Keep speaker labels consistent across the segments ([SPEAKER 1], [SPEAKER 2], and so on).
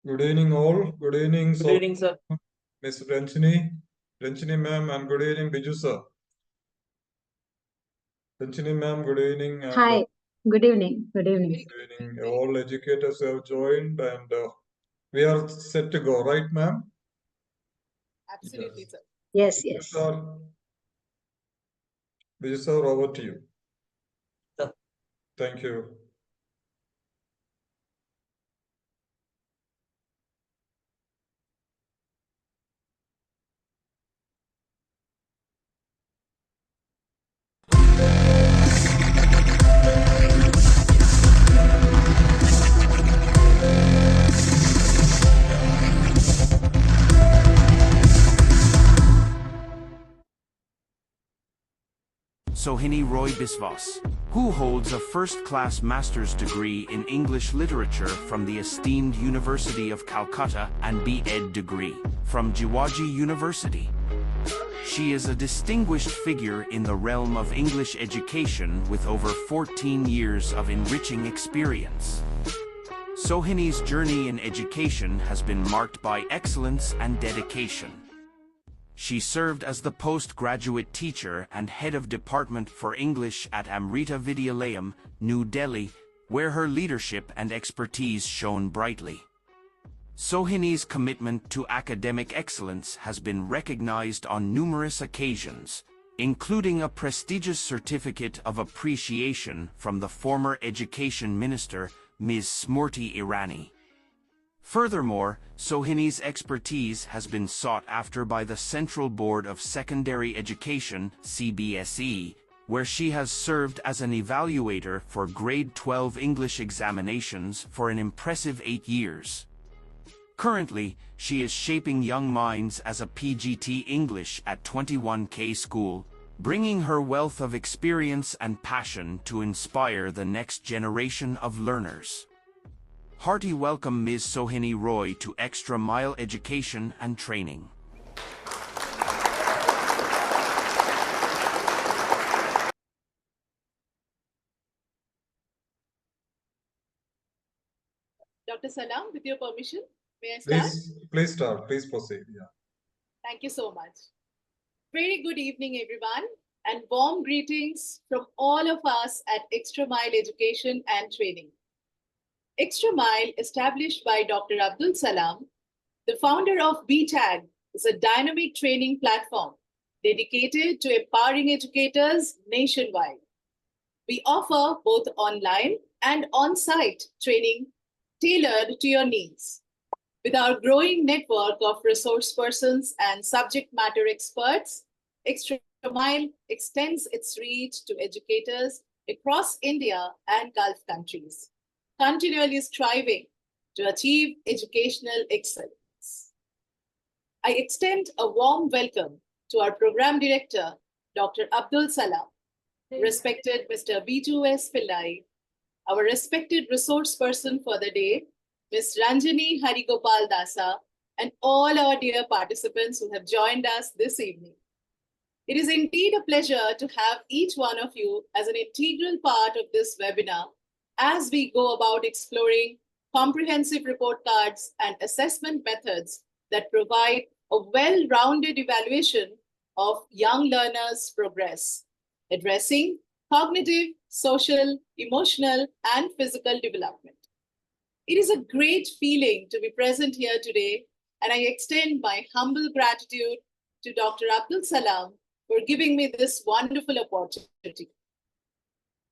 [SPEAKER 1] Good evening, all. Good evening,
[SPEAKER 2] Good evening, sir.
[SPEAKER 1] Miss Ranchini ma'am, and good evening, Biju sir. Ranchini ma'am, good evening, and
[SPEAKER 3] Hi, good evening. Good evening.
[SPEAKER 1] good evening. All educators have joined, and we are set to go, right, ma'am?
[SPEAKER 4] Absolutely,
[SPEAKER 1] Yes.
[SPEAKER 4] sir.
[SPEAKER 3] Yes,
[SPEAKER 1] Biju
[SPEAKER 3] yes.
[SPEAKER 1] sir, Biju sir, over to you.
[SPEAKER 2] Sir.
[SPEAKER 1] Thank you.
[SPEAKER 5] Sohini Roy Biswas, who holds a first-class master's degree in English literature from the esteemed University of Calcutta and B.Ed degree from Jiwaji University. She is a distinguished figure in the realm of English education with over 14 years of enriching experience. Sohini's journey in education has been marked by excellence and dedication. She served as the postgraduate teacher and head of department for English at Amrita Vidyalayam, New Delhi, where her leadership and expertise shone brightly. Sohini's commitment to academic excellence has been recognized on numerous occasions, including a prestigious certificate of appreciation from the former Education Minister, Ms. Smriti Irani. Furthermore, Sohini's expertise has been sought after by the Central Board of Secondary Education, CBSE, where she has served as an evaluator for Grade 12 English examinations for an impressive 8 years. Currently, she is shaping young minds as a PGT English at 21K School, bringing her wealth of experience and passion to inspire the next generation of learners. Hearty welcome Ms. Sohini Roy to Extra Mile Education and Training.
[SPEAKER 4] Dr. Salam, with your permission, may I start?
[SPEAKER 1] Please start. Please proceed. Yeah.
[SPEAKER 4] Thank you so much. Very good evening, everyone, and warm greetings from all of us at Extra Mile Education and Training. Extra Mile, established by Dr. Abdul Salam, the founder of BTAG, is a dynamic training platform dedicated to empowering educators nationwide. We offer both online and on-site training tailored to your needs. With our growing network of resource persons and subject matter experts, Extra Mile extends its reach to educators across India and Gulf countries, continually striving to achieve educational excellence. I extend a warm welcome to our program director, Dr. Abdul Salam, respected Mr. Biju S. Pillai, our respected resource person for the day, Ms. Ranjini Harigopal Dasa, and all our dear participants who have joined us this evening. It is indeed a pleasure to have each one of you as an integral part of this webinar as we go about exploring comprehensive report cards and assessment methods that provide a well-rounded evaluation of young learners' progress, addressing cognitive, social, emotional, and physical development. It is a great feeling to be present here today, and I extend my humble gratitude to Dr. Abdul Salam for giving me this wonderful opportunity.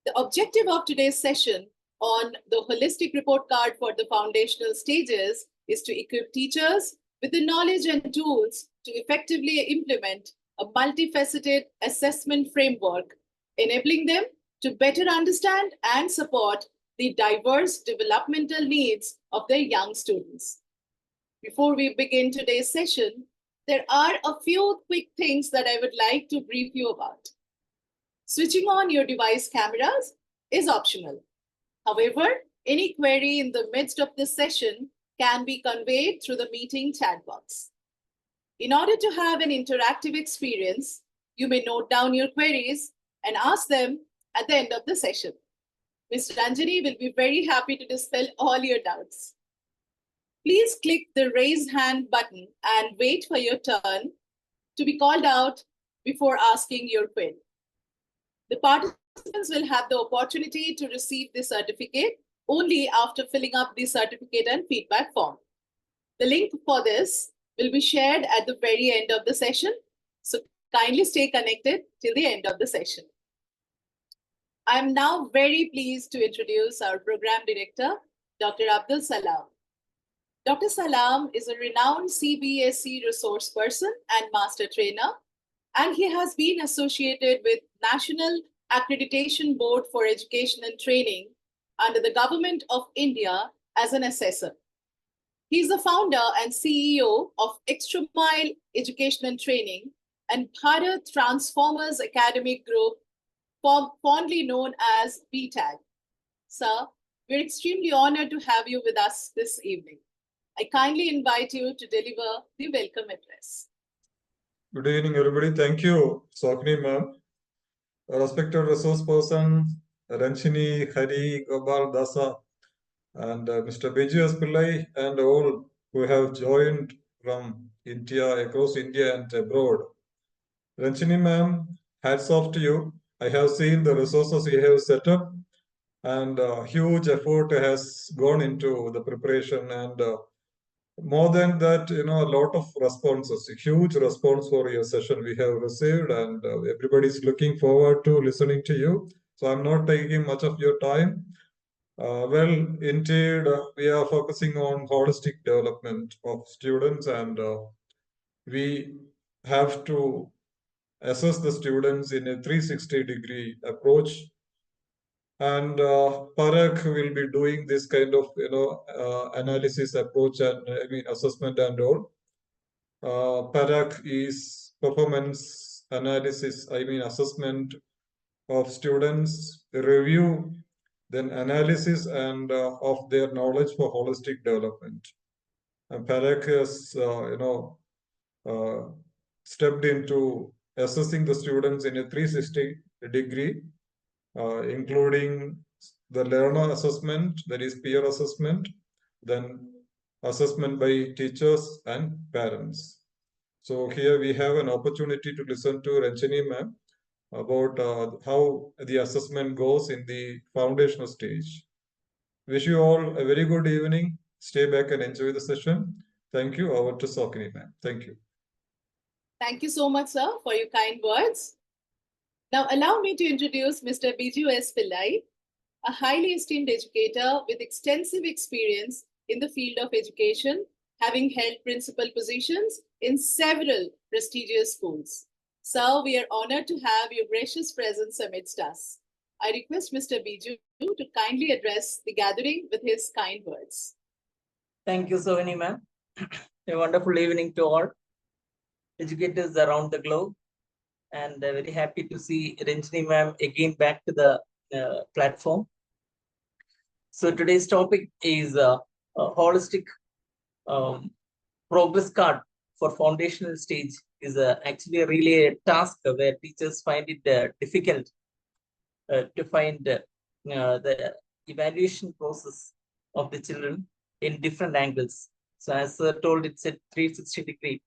[SPEAKER 4] The objective of today's session on the holistic report card for the foundational stages is to equip teachers with the knowledge and tools to effectively implement a multifaceted assessment framework, enabling them to better understand and support the diverse developmental needs of their young students. Before we begin today's session, there are a few quick things that I would like to brief you about. Switching on your device cameras is optional. However, any query in the midst of this session can be conveyed through the meeting chat box. In order to have an interactive experience, you may note down your queries and ask them at the end of the session. Ms. Ranjini will be very happy to dispel all your doubts. please click the raise hand button and wait for your turn to be called out before asking your query. The participants will have the opportunity to receive the certificate only after filling up the certificate and feedback form. The link for this will be shared at the very end of the session, so kindly stay connected till the end of the session. I am now very pleased to introduce our program director, Dr. Abdul Salam. Dr. Salam is a renowned CBSE resource person and master trainer, and he has been associated with National Accreditation Board for Education and Training under the Government of India as an assessor. He is the founder and CEO of Extra Mile Education and Training and Bharat Transformers Academic Group, fondly known as BTAG. Sir, we're extremely honored to have you with us this evening. I kindly invite you to deliver the welcome address.
[SPEAKER 1] Good evening, everybody. Thank you, Sakni ma'am. Respected resource person, Ranchini, Hari, Gopal Dasa, and Mr. Biju S. Pillai, and all who have joined from India, across India and abroad. Ranchini ma'am, hats off to you. I have seen the resources you have set up, and huge effort has gone into the preparation, and more than that, a lot of responses, a huge response for your session we have received, and everybody's looking forward to listening to you. So I'm not taking much of your time. Well, indeed, we are focusing on holistic development of students, and we have to assess the students in a 360-degree approach. And Parag will be doing this kind of, analysis approach and assessment and all. Parag is performance analysis, assessment of students, review, then analysis and of their knowledge for holistic development. And Parag has, stepped into assessing the students in a 360-degree, including the learner assessment, that is peer assessment, then assessment by teachers and parents. So here we have an opportunity to listen to Ranchini ma'am about how the assessment goes in the foundational stage. Wish you all a very good evening. Stay back and enjoy the session. Thank you. Over to Sakni ma'am. Thank you.
[SPEAKER 4] Thank you so much, sir, for your kind words. Now, allow me to introduce Mr. Biju S. Pillai, a highly esteemed educator with extensive experience in the field of education, having held principal positions in several prestigious schools. Sir, we are honored to have your gracious presence amidst us. I request Mr. Biju to kindly address the gathering with his kind words.
[SPEAKER 2] Thank you, Sohini ma'am. A wonderful evening to all educators around the globe, and very happy to see Ranchini ma'am again back to the platform. So today's topic is a holistic progress card for foundational stage is actually really a task where teachers find it difficult to find the evaluation process of the children in different angles. So as Sir told, it's a 360-degree.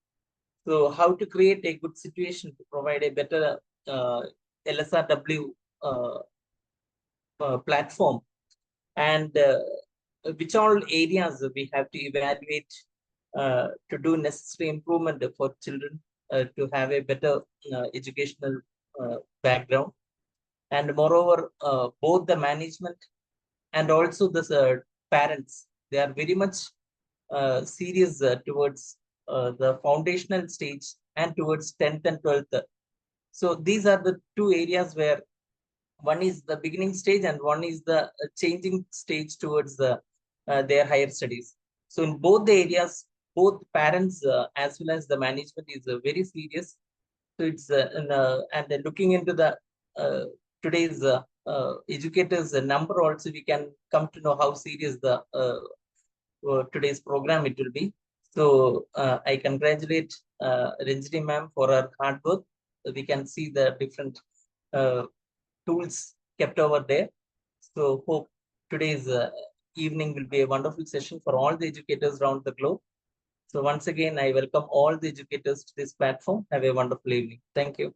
[SPEAKER 2] So how to create a good situation to provide a better LSRW platform, and which all areas we have to evaluate to do necessary improvement for children to have a better educational background. And moreover, both the management and also the parents, they are very much serious towards the foundational stage and towards 10th and 12th. So these are the two areas where one is the beginning stage and one is the changing stage towards the their higher studies. So in both the areas, both parents as well as the management is very serious. So it's and then looking into the today's educators number also, we can come to know how serious the today's program it will be. So I congratulate Ranchini ma'am for her hard work. We can see the different tools kept over there. So hope today's evening will be a wonderful session for all the educators around the globe. So once again, I welcome all the educators to this platform. Have a wonderful evening. Thank you.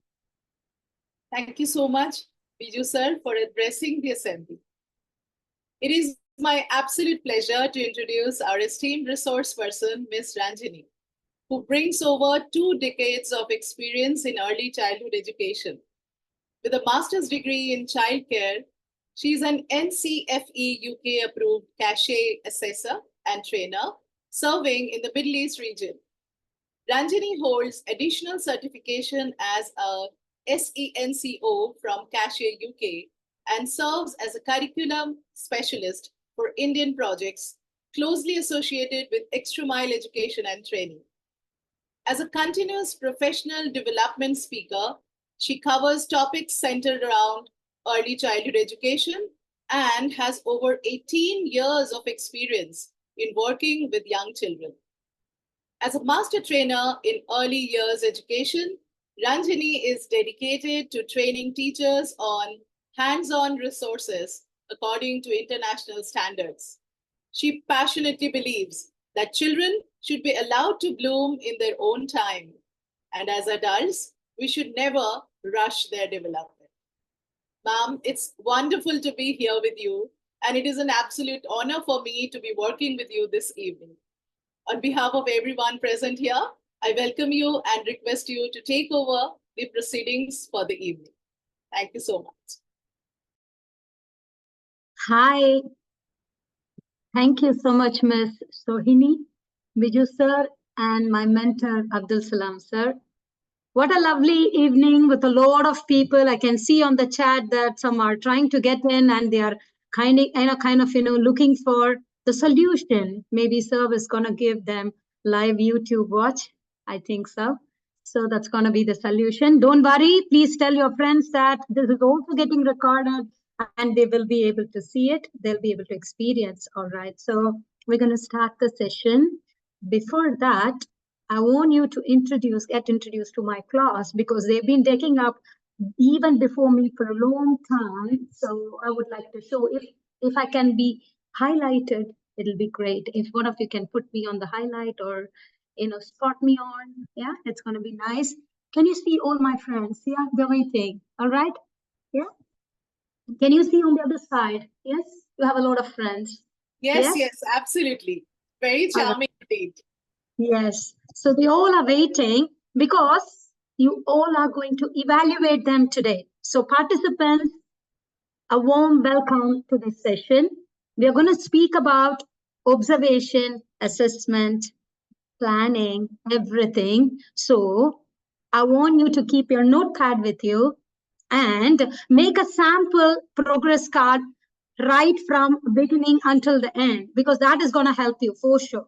[SPEAKER 4] Thank you so much, Biju sir, for addressing the assembly. It is my absolute pleasure to introduce our esteemed resource person, Ms. Ranjini, who brings over 2 decades of experience in early childhood education. With a master's degree in childcare, she is an NCFE UK approved CACHE assessor and trainer serving in the Middle East region. Ranjini holds additional certification as a SENCO from CACHE UK and serves as a curriculum specialist for Indian projects closely associated with extra-mile education and training. As a continuous professional development speaker, she covers topics centered around early childhood education and has over 18 years of experience in working with young children. As a master trainer in early years education, Ranjini is dedicated to training teachers on hands-on resources according to international standards. She passionately believes that children should be allowed to bloom in their own time. And as adults, we should never rush their development. Ma'am, it's wonderful to be here with you, and it is an absolute honor for me to be working with you this evening. On behalf of everyone present here, I welcome you and request you to take over the proceedings for the evening. Thank you so much.
[SPEAKER 3] Hi. Thank you so much, Ms. Sohini, Biju sir, and my mentor, Abdul Salam sir. What a lovely evening with a lot of people. I can see on the chat that some are trying to get in and they are kind of looking for the solution. Maybe sir is going to give them live YouTube watch. I think so. So that's going to be the solution. Don't worry. Please tell your friends that this is also getting recorded and they will be able to see it. They'll be able to experience. All right. So we're going to start the session. Before that, I want you to get introduced to my class because they've been taking up even before me for a long time. So I would like to show if I can be highlighted, it'll be great. If one of you can put me on the highlight or spot me on, yeah, it's going to be nice. Can you see all my friends? Yeah, they're waiting. All right. Yeah. Can you see on the other side? Yes, you have a lot of friends.
[SPEAKER 4] Yes, yes, absolutely. Very charming indeed.
[SPEAKER 3] Yes. So they all are waiting because you all are going to evaluate them today. So participants, a warm welcome to this session. We are going to speak about observation, assessment, planning, everything. So I want you to keep your notepad with you and make a sample progress card right from beginning until the end, because that is going to help you for sure.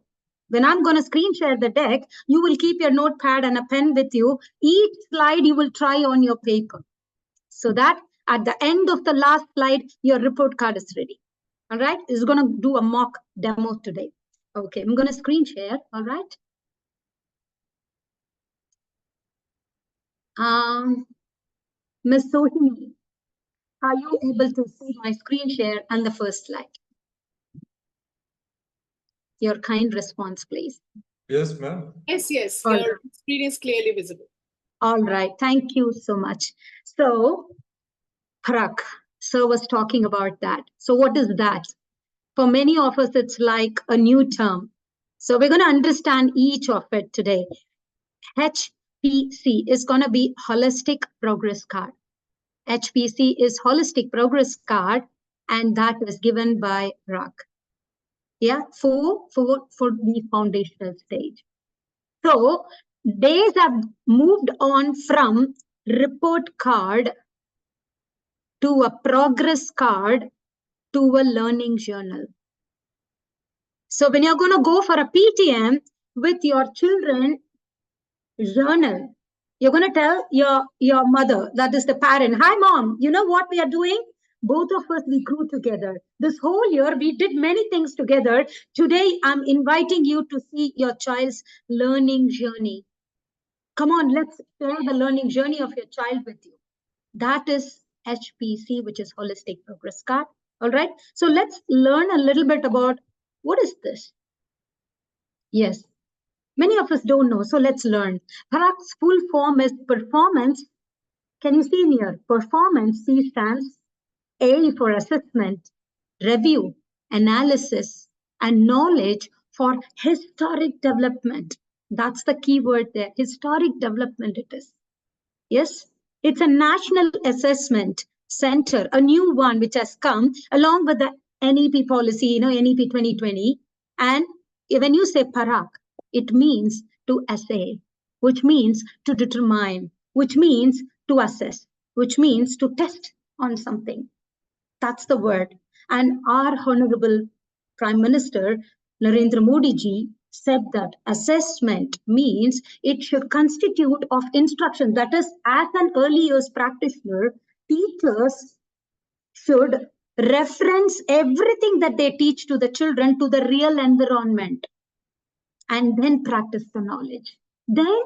[SPEAKER 3] When I'm going to screen share the deck, you will keep your notepad and a pen with you. Each slide you will try on your paper so that at the end of the last slide, your report card is ready. All right. This is going to do a mock demo today. Okay. I'm going to screen share. All right. Ms. Sohini, are you able to see my screen share and the first slide? Your kind response, please.
[SPEAKER 1] Yes, ma'am.
[SPEAKER 4] Yes, yes.
[SPEAKER 3] All
[SPEAKER 4] Your screen is clearly visible.
[SPEAKER 3] All right. Thank you so much. So, Parak, sir was talking about that. So what is that? For many of us, it's like a new term. So we're going to understand each of it today. HPC is going to be Holistic Progress Card. HPC is Holistic Progress Card, and that is given by RUC. Yeah, for the foundational stage. So days have moved on from report card to a progress card to a learning journal. So when you're going to go for a PTM with your children journal, you're going to tell your mother, that is the parent, hi mom, you know what we are doing? Both of us, we grew together. This whole year, we did many things together. Today, I'm inviting you to see your child's learning journey. Come on, let's share the learning journey of your child with you. That is HPC, which is Holistic Progress Card. All right. So let's learn a little bit about what is this? Yes. Many of us don't know. So let's learn. Parak's full form is performance. Can you see here? Performance, C stands A for assessment, review, analysis, and knowledge for historic development. That's the key word there. Historic development it is. Yes, it's a national assessment center, a new one which has come along with the NEP policy, NEP 2020. And when you say Parak, it means to assay, which means to determine, which means to assess, which means to test on something. That's the word. And our Honorable Prime Minister, Narendra Modi ji, said that assessment means it should constitute of instruction. That is, as an early years practitioner, teachers should reference everything that they teach to the children to the real environment and then practice the knowledge. Then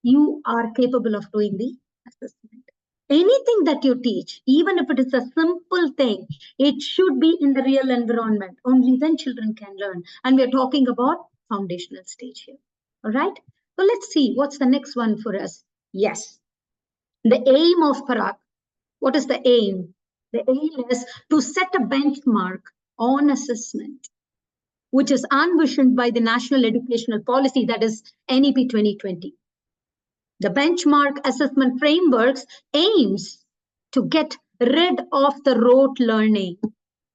[SPEAKER 3] you are capable of doing the assessment. Anything that you teach, even if it is a simple thing, it should be in the real environment. Only then children can learn. And we're talking about foundational stage here. All right. So let's see what's the next one for us. Yes. The aim of Parak. What is the aim? The aim is to set a benchmark on assessment, which is envisioned by the National Educational Policy, that is NEP 2020. The benchmark assessment frameworks aims to get rid of the rote learning.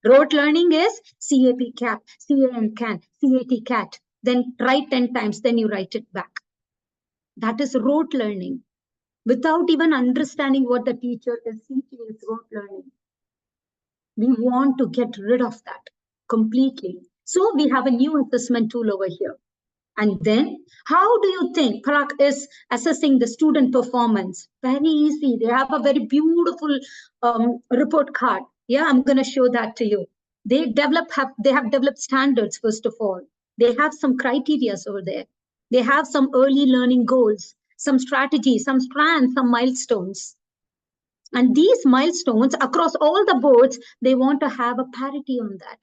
[SPEAKER 3] Rote learning is CAP CAT, CAN CAN, CAT CAT. Then write 10 times, then you write it back. That is rote learning. Without even understanding what the teacher is teaching is rote learning. We want to get rid of that completely. So we have a new assessment tool over here. And then, how do you think Parak is assessing the student performance? Very easy. They have a very beautiful report card. Yeah, I'm going to show that to you. They have developed standards, first of all. They have some criteria over there. They have some early learning goals, some strategies, some strands, some milestones. And these milestones across all the boards, they want to have a parity on that.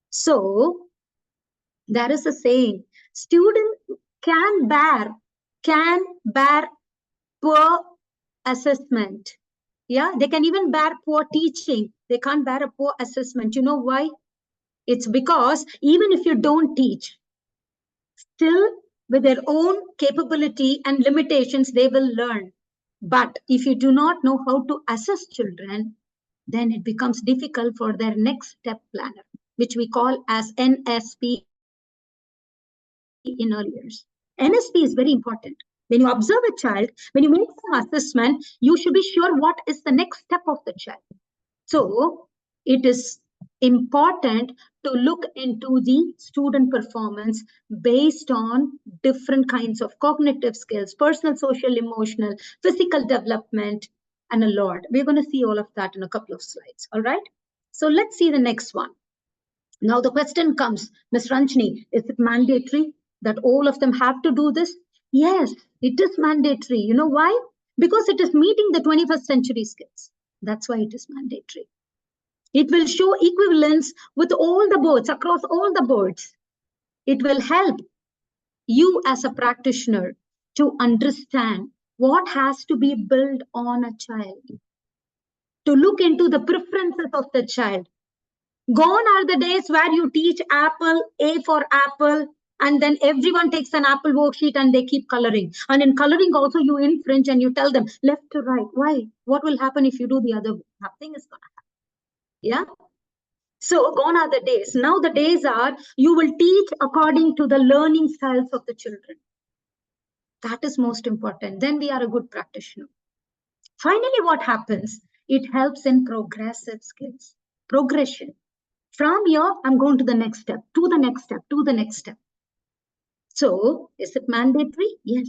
[SPEAKER 3] So there is a saying, student can bear poor assessment. Yeah, they can even bear poor teaching. They can't bear a poor assessment. You know why? It's because even if you don't teach, still with their own capability and limitations, they will learn. But if you do not know how to assess children, then it becomes difficult for their next step planner, which we call as NSP in early years. NSP is very important. When you observe a child, when you make some assessment, you should be sure what is the next step of the child. So it is important to look into the student performance based on different kinds of cognitive skills, personal, social, emotional, physical development, and a lot. We're going to see all of that in a couple of slides. All right. So let's see the next one. Now the question comes, Ms. Ranjini, is it mandatory that all of them have to do this? Yes, it is mandatory. You know why? Because it is meeting the 21st century skills. That's why it is mandatory. It will show equivalence with all the boards, across all the boards. It will help you as a practitioner to understand what has to be built on a child, to look into the preferences of the child. Gone are the days where you teach apple, A for apple, and then everyone takes an apple worksheet and they keep coloring. And in coloring also you infringe and you tell them left to right. Why? What will happen if you do the other way? Nothing is going to happen. Yeah. So gone are the days. Now the days are you will teach according to the learning styles of the children. That is most important. Then we are a good practitioner. Finally, what happens? It helps in progressive skills. Progression. From here, I'm going to the next step, to the next step, to the next step. So, is it mandatory? Yes.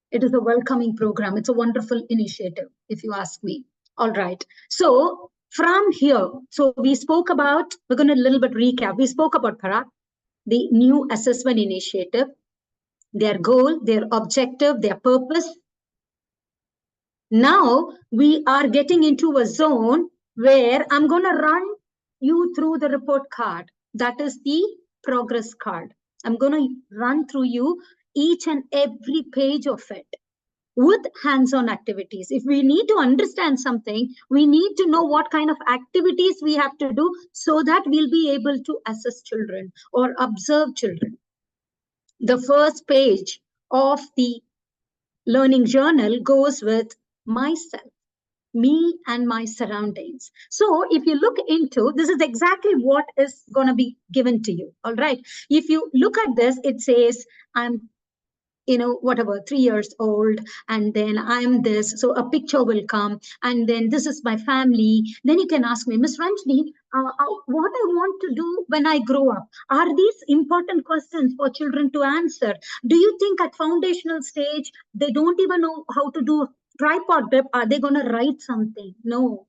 [SPEAKER 3] It is a welcoming program. It's a wonderful initiative, if you ask me. All right. So, from here, so we spoke about, we're going to a little bit recap. We spoke about Parak, the new assessment initiative, their goal, their objective, their purpose. Now, we are getting into a zone where I'm going to run you through the report card. That is the progress card. I'm going to run through you each and every page of it with hands-on activities. If we need to understand something, we need to know what kind of activities we have to do so that we'll be able to assess children or observe children. The first page of the learning journal goes with myself, me and my surroundings. So if you look into, this is exactly what is going to be given to you. All right. If you look at this, it says, I'm, whatever, 3 years old, and then I'm this. So a picture will come, and then this is my family. Then you can ask me, Miss Ranjini, what I want to do when I grow up. Are these important questions for children to answer? Do you think at foundational stage, they don't even know how to do tripod grip? Are they going to write something? No.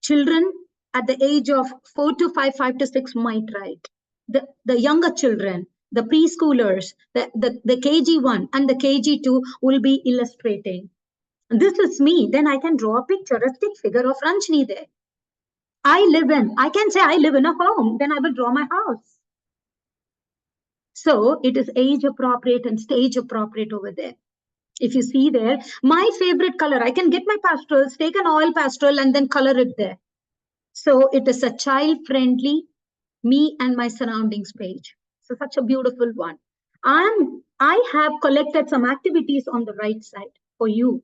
[SPEAKER 3] Children at the age of 4 to 5, 5 to 6 might write. The younger children, the preschoolers, the KG1 and the KG2 will be illustrating. This is me. Then I can draw a picture, a stick figure of Ranjini there. I can say I live in a home. Then I will draw my house. So it is age appropriate and stage appropriate over there. If you see there, my favorite color, I can get my pastels, take an oil pastel and then color it there. So it is a child-friendly me and my surroundings page. So such a beautiful one. I have collected some activities on the right side for you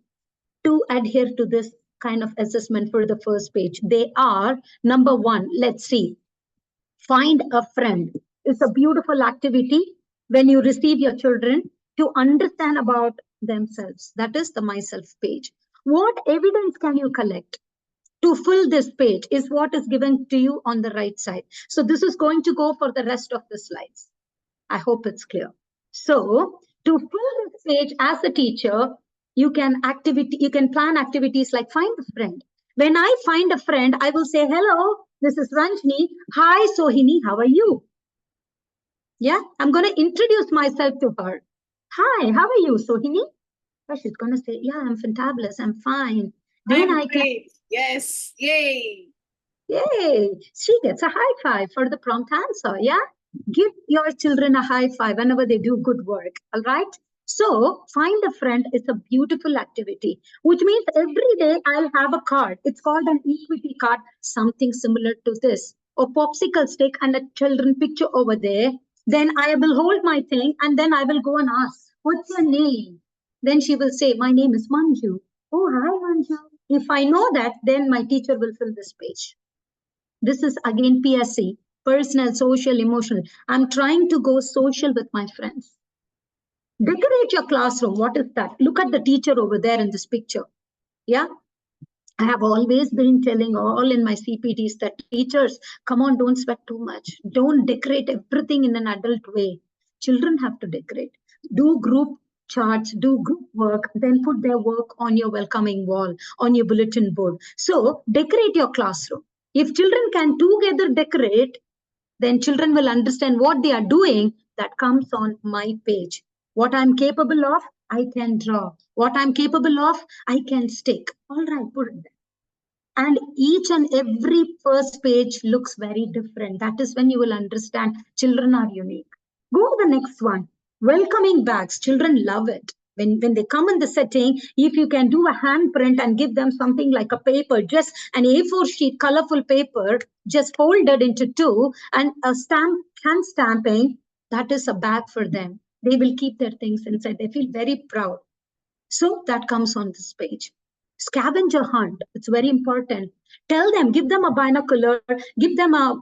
[SPEAKER 3] to adhere to this kind of assessment for the first page. They are, number 1, let's see. Find a friend. It's a beautiful activity when you receive your children to understand about themselves. That is the myself page. What evidence can you collect? To fill this page is what is given to you on the right side. So this is going to go for the rest of the slides. I hope it's clear. So to fill this page as a teacher, you can plan activities like find a friend. When I find a friend, I will say, hello, this is Ranjini. Hi, Sohini, how are you? Yeah, I'm going to introduce myself to her. Hi, how are you, Sohini? Oh, she's going to say, yeah, I'm fantabulous. I'm fine. Then
[SPEAKER 4] I'm great. Yes. Yay.
[SPEAKER 3] Yay. She gets a high five for the prompt answer. Yeah. Give your children a high five whenever they do good work. All right. So find a friend is a beautiful activity, which means every day I'll have a card. It's called an equity card, something similar to this, or popsicle stick and a children picture over there. Then I will hold my thing and then I will go and ask, what's your name? Then she will say, my name is Manju. Oh, hi, Manju. If I know that, then my teacher will fill this page. This is again PSC, personal, social, emotional. I'm trying to go social with my friends. Decorate your classroom. What is that? Look at the teacher over there in this picture. Yeah. I have always been telling all in my CPTs that teachers, come on, don't sweat too much. Don't decorate everything in an adult way. Children have to decorate. Do group charts, do group work, then put their work on your welcoming wall, on your bulletin board. So decorate your classroom. If children can together decorate, then children will understand what they are doing. That comes on my page. What I'm capable of, I can draw. What I'm capable of, I can stick. All right, put it there. And each and every first page looks very different. That is when you will understand children are unique. Go to the next one. Welcoming bags. Children love it. When they come in the setting, if you can do a handprint and give them something like a paper, just an A4 sheet, colorful paper, just folded into 2 and a hand stamping, that is a bag for them. They will keep their things inside. They feel very proud. So that comes on this page. Scavenger hunt. It's very important. Tell them, give them a binocular, give them a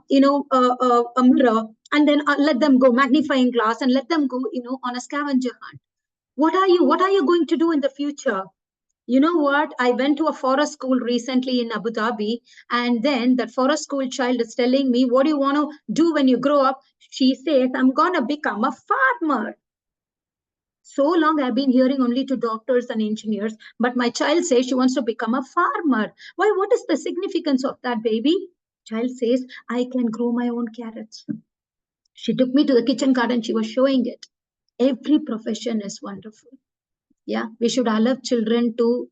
[SPEAKER 3] mirror, and then let them go magnifying glass and let them go, on a scavenger hunt. What are you going to do in the future? You know what? I went to a forest school recently in Abu Dhabi, and then that forest school child is telling me, what do you want to do when you grow up? She says, I'm going to become a farmer. So long I've been hearing only to doctors and engineers, but my child says she wants to become a farmer. Why? What is the significance of that, baby? Child says, I can grow my own carrots. She took me to the kitchen garden. She was showing it. Every profession is wonderful. Yeah, we should allow children to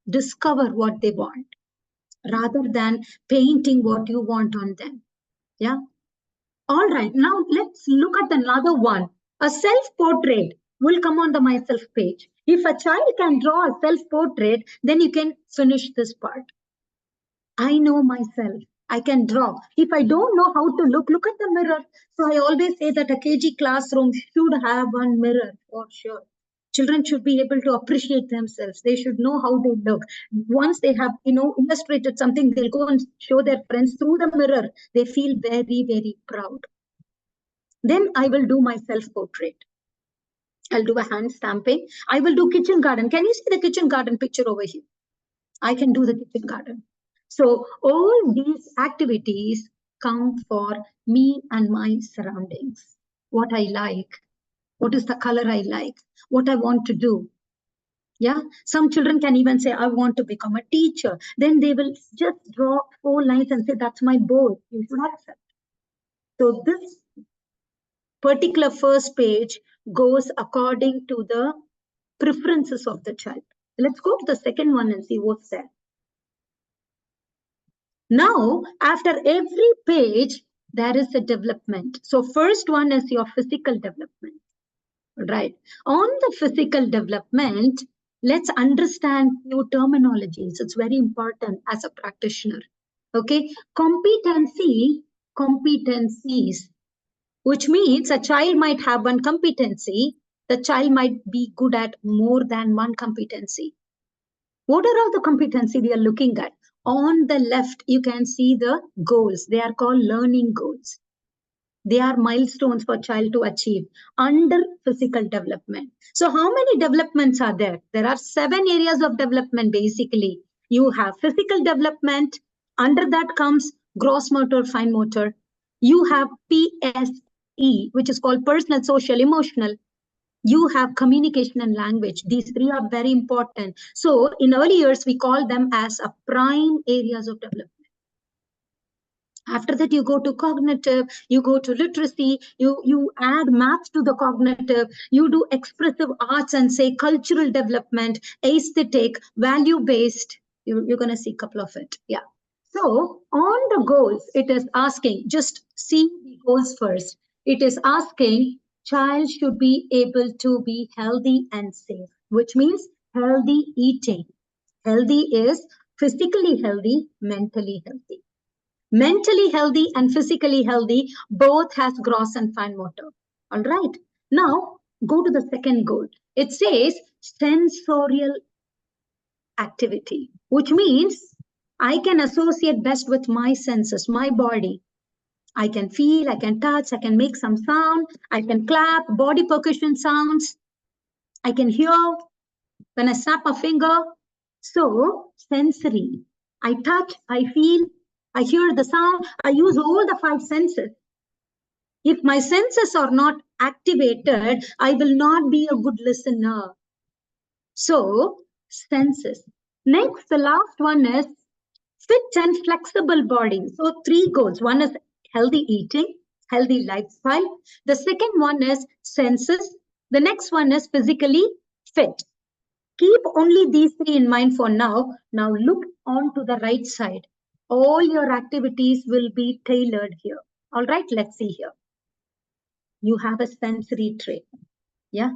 [SPEAKER 3] discover what they want. rather than painting what you want on them. Yeah. All right. Now let's look at another one. A self-portrait will come on the myself page. If a child can draw a self-portrait, then you can finish this part. I know myself. I can draw. If I don't know how to look at the mirror. So I always say that a KG classroom should have one mirror for sure. Children should be able to appreciate themselves. They should know how they look. Once they have, illustrated something, they'll go and show their friends through the mirror. They feel very, very proud. Then I will do my self-portrait. I'll do a hand stamping. I will do kitchen garden. Can you see the kitchen garden picture over here? I can do the kitchen garden. So all these activities come for me and my surroundings. What I like, what is the color I like, what I want to do. Yeah, some children can even say, I want to become a teacher. Then they will just draw 4 lines and say, that's my goal. You should accept. So this particular first page goes according to the preferences of the child. Let's go to the second one and see what's there. Now, after every page, there is a development. So first one is your physical development, right? On the physical development, let's understand few terminologies. It's very important as a practitioner, okay? Competencies, which means a child might have one competency, the child might be good at more than one competency. What are all the competency we are looking at? On the left, you can see the goals. They are called learning goals. They are milestones for child to achieve under physical development. So how many developments are there? There are 7 areas of development basically. You have physical development. Under that comes gross motor, fine motor. You have PSE, which is called personal, social, emotional. You have communication and language. These 3 are very important. So in early years, we call them as a prime areas of development. After that, you go to cognitive, you go to literacy, you add math to the cognitive, you do expressive arts and say cultural development, aesthetic, value-based. You're going to see a couple of it. Yeah. So on the goals, it is asking, just see the goals first. It is asking, child should be able to be healthy and safe, which means healthy eating. Healthy is physically healthy, mentally healthy. Mentally healthy and physically healthy, both has gross and fine motor. All right. Now, go to the second goal. It says sensorial activity, which means I can associate best with my senses, my body. I can feel, I can touch, I can make some sound, I can clap, body percussion sounds. I can hear when I snap a finger. So sensory, I touch, I feel, I hear the sound, I use all the 5 senses. If my senses are not activated, I will not be a good listener. So senses. Next, the last one is fit and flexible body. So 3 goals. One is healthy eating, healthy lifestyle. The second one is senses. The next one is physically fit. Keep only these 3 in mind for now. Now look on to the right side. All your activities will be tailored here. All right, let's see here. You have a sensory tray. Yeah,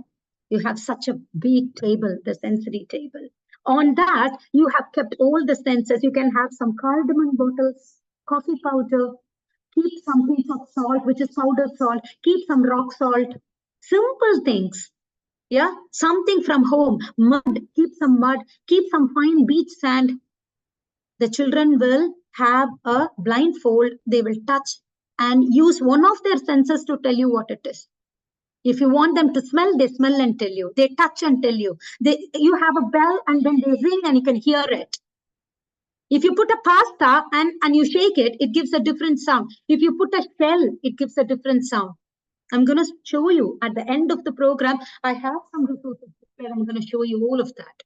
[SPEAKER 3] you have such a big table, the sensory table. On that, you have kept all the senses. You can have some cardamom bottles, coffee powder, keep some piece of salt, which is powdered salt, keep some rock salt, simple things. Yeah, something from home, mud, keep some fine beach sand. The children will have a blindfold, they will touch and use one of their senses to tell you what it is. If you want them to smell, they smell and tell you. They touch and tell you. You have a bell and then they ring and you can hear it. If you put a pasta and you shake it, it gives a different sound. If you put a shell, it gives a different sound. I'm going to show you at the end of the program. I have some resources where I'm going to show you all of that.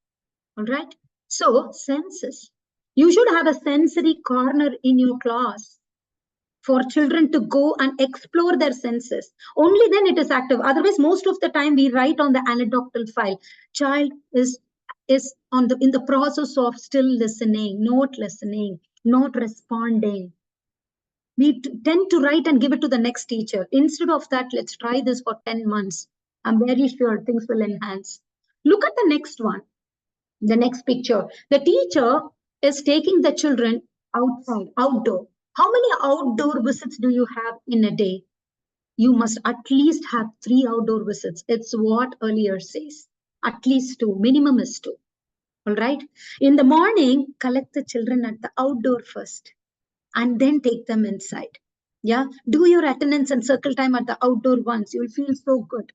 [SPEAKER 3] All right. So senses. You should have a sensory corner in your class for children to go and explore their senses. Only then it is active. Otherwise, most of the time we write on the anecdotal file. Child is is in the process of still listening, not responding. We tend to write and give it to the next teacher. Instead of that, let's try this for 10 months. I'm very sure things will enhance. Look at the next one, the next picture. The teacher is taking the children outside, outdoor. How many outdoor visits do you have in a day? You must at least have 3 outdoor visits. It's what earlier says. At least 2, minimum is 2. All right. In the morning, collect the children at the outdoor first and then take them inside. Yeah. Do your attendance and circle time at the outdoor ones. You'll feel so good.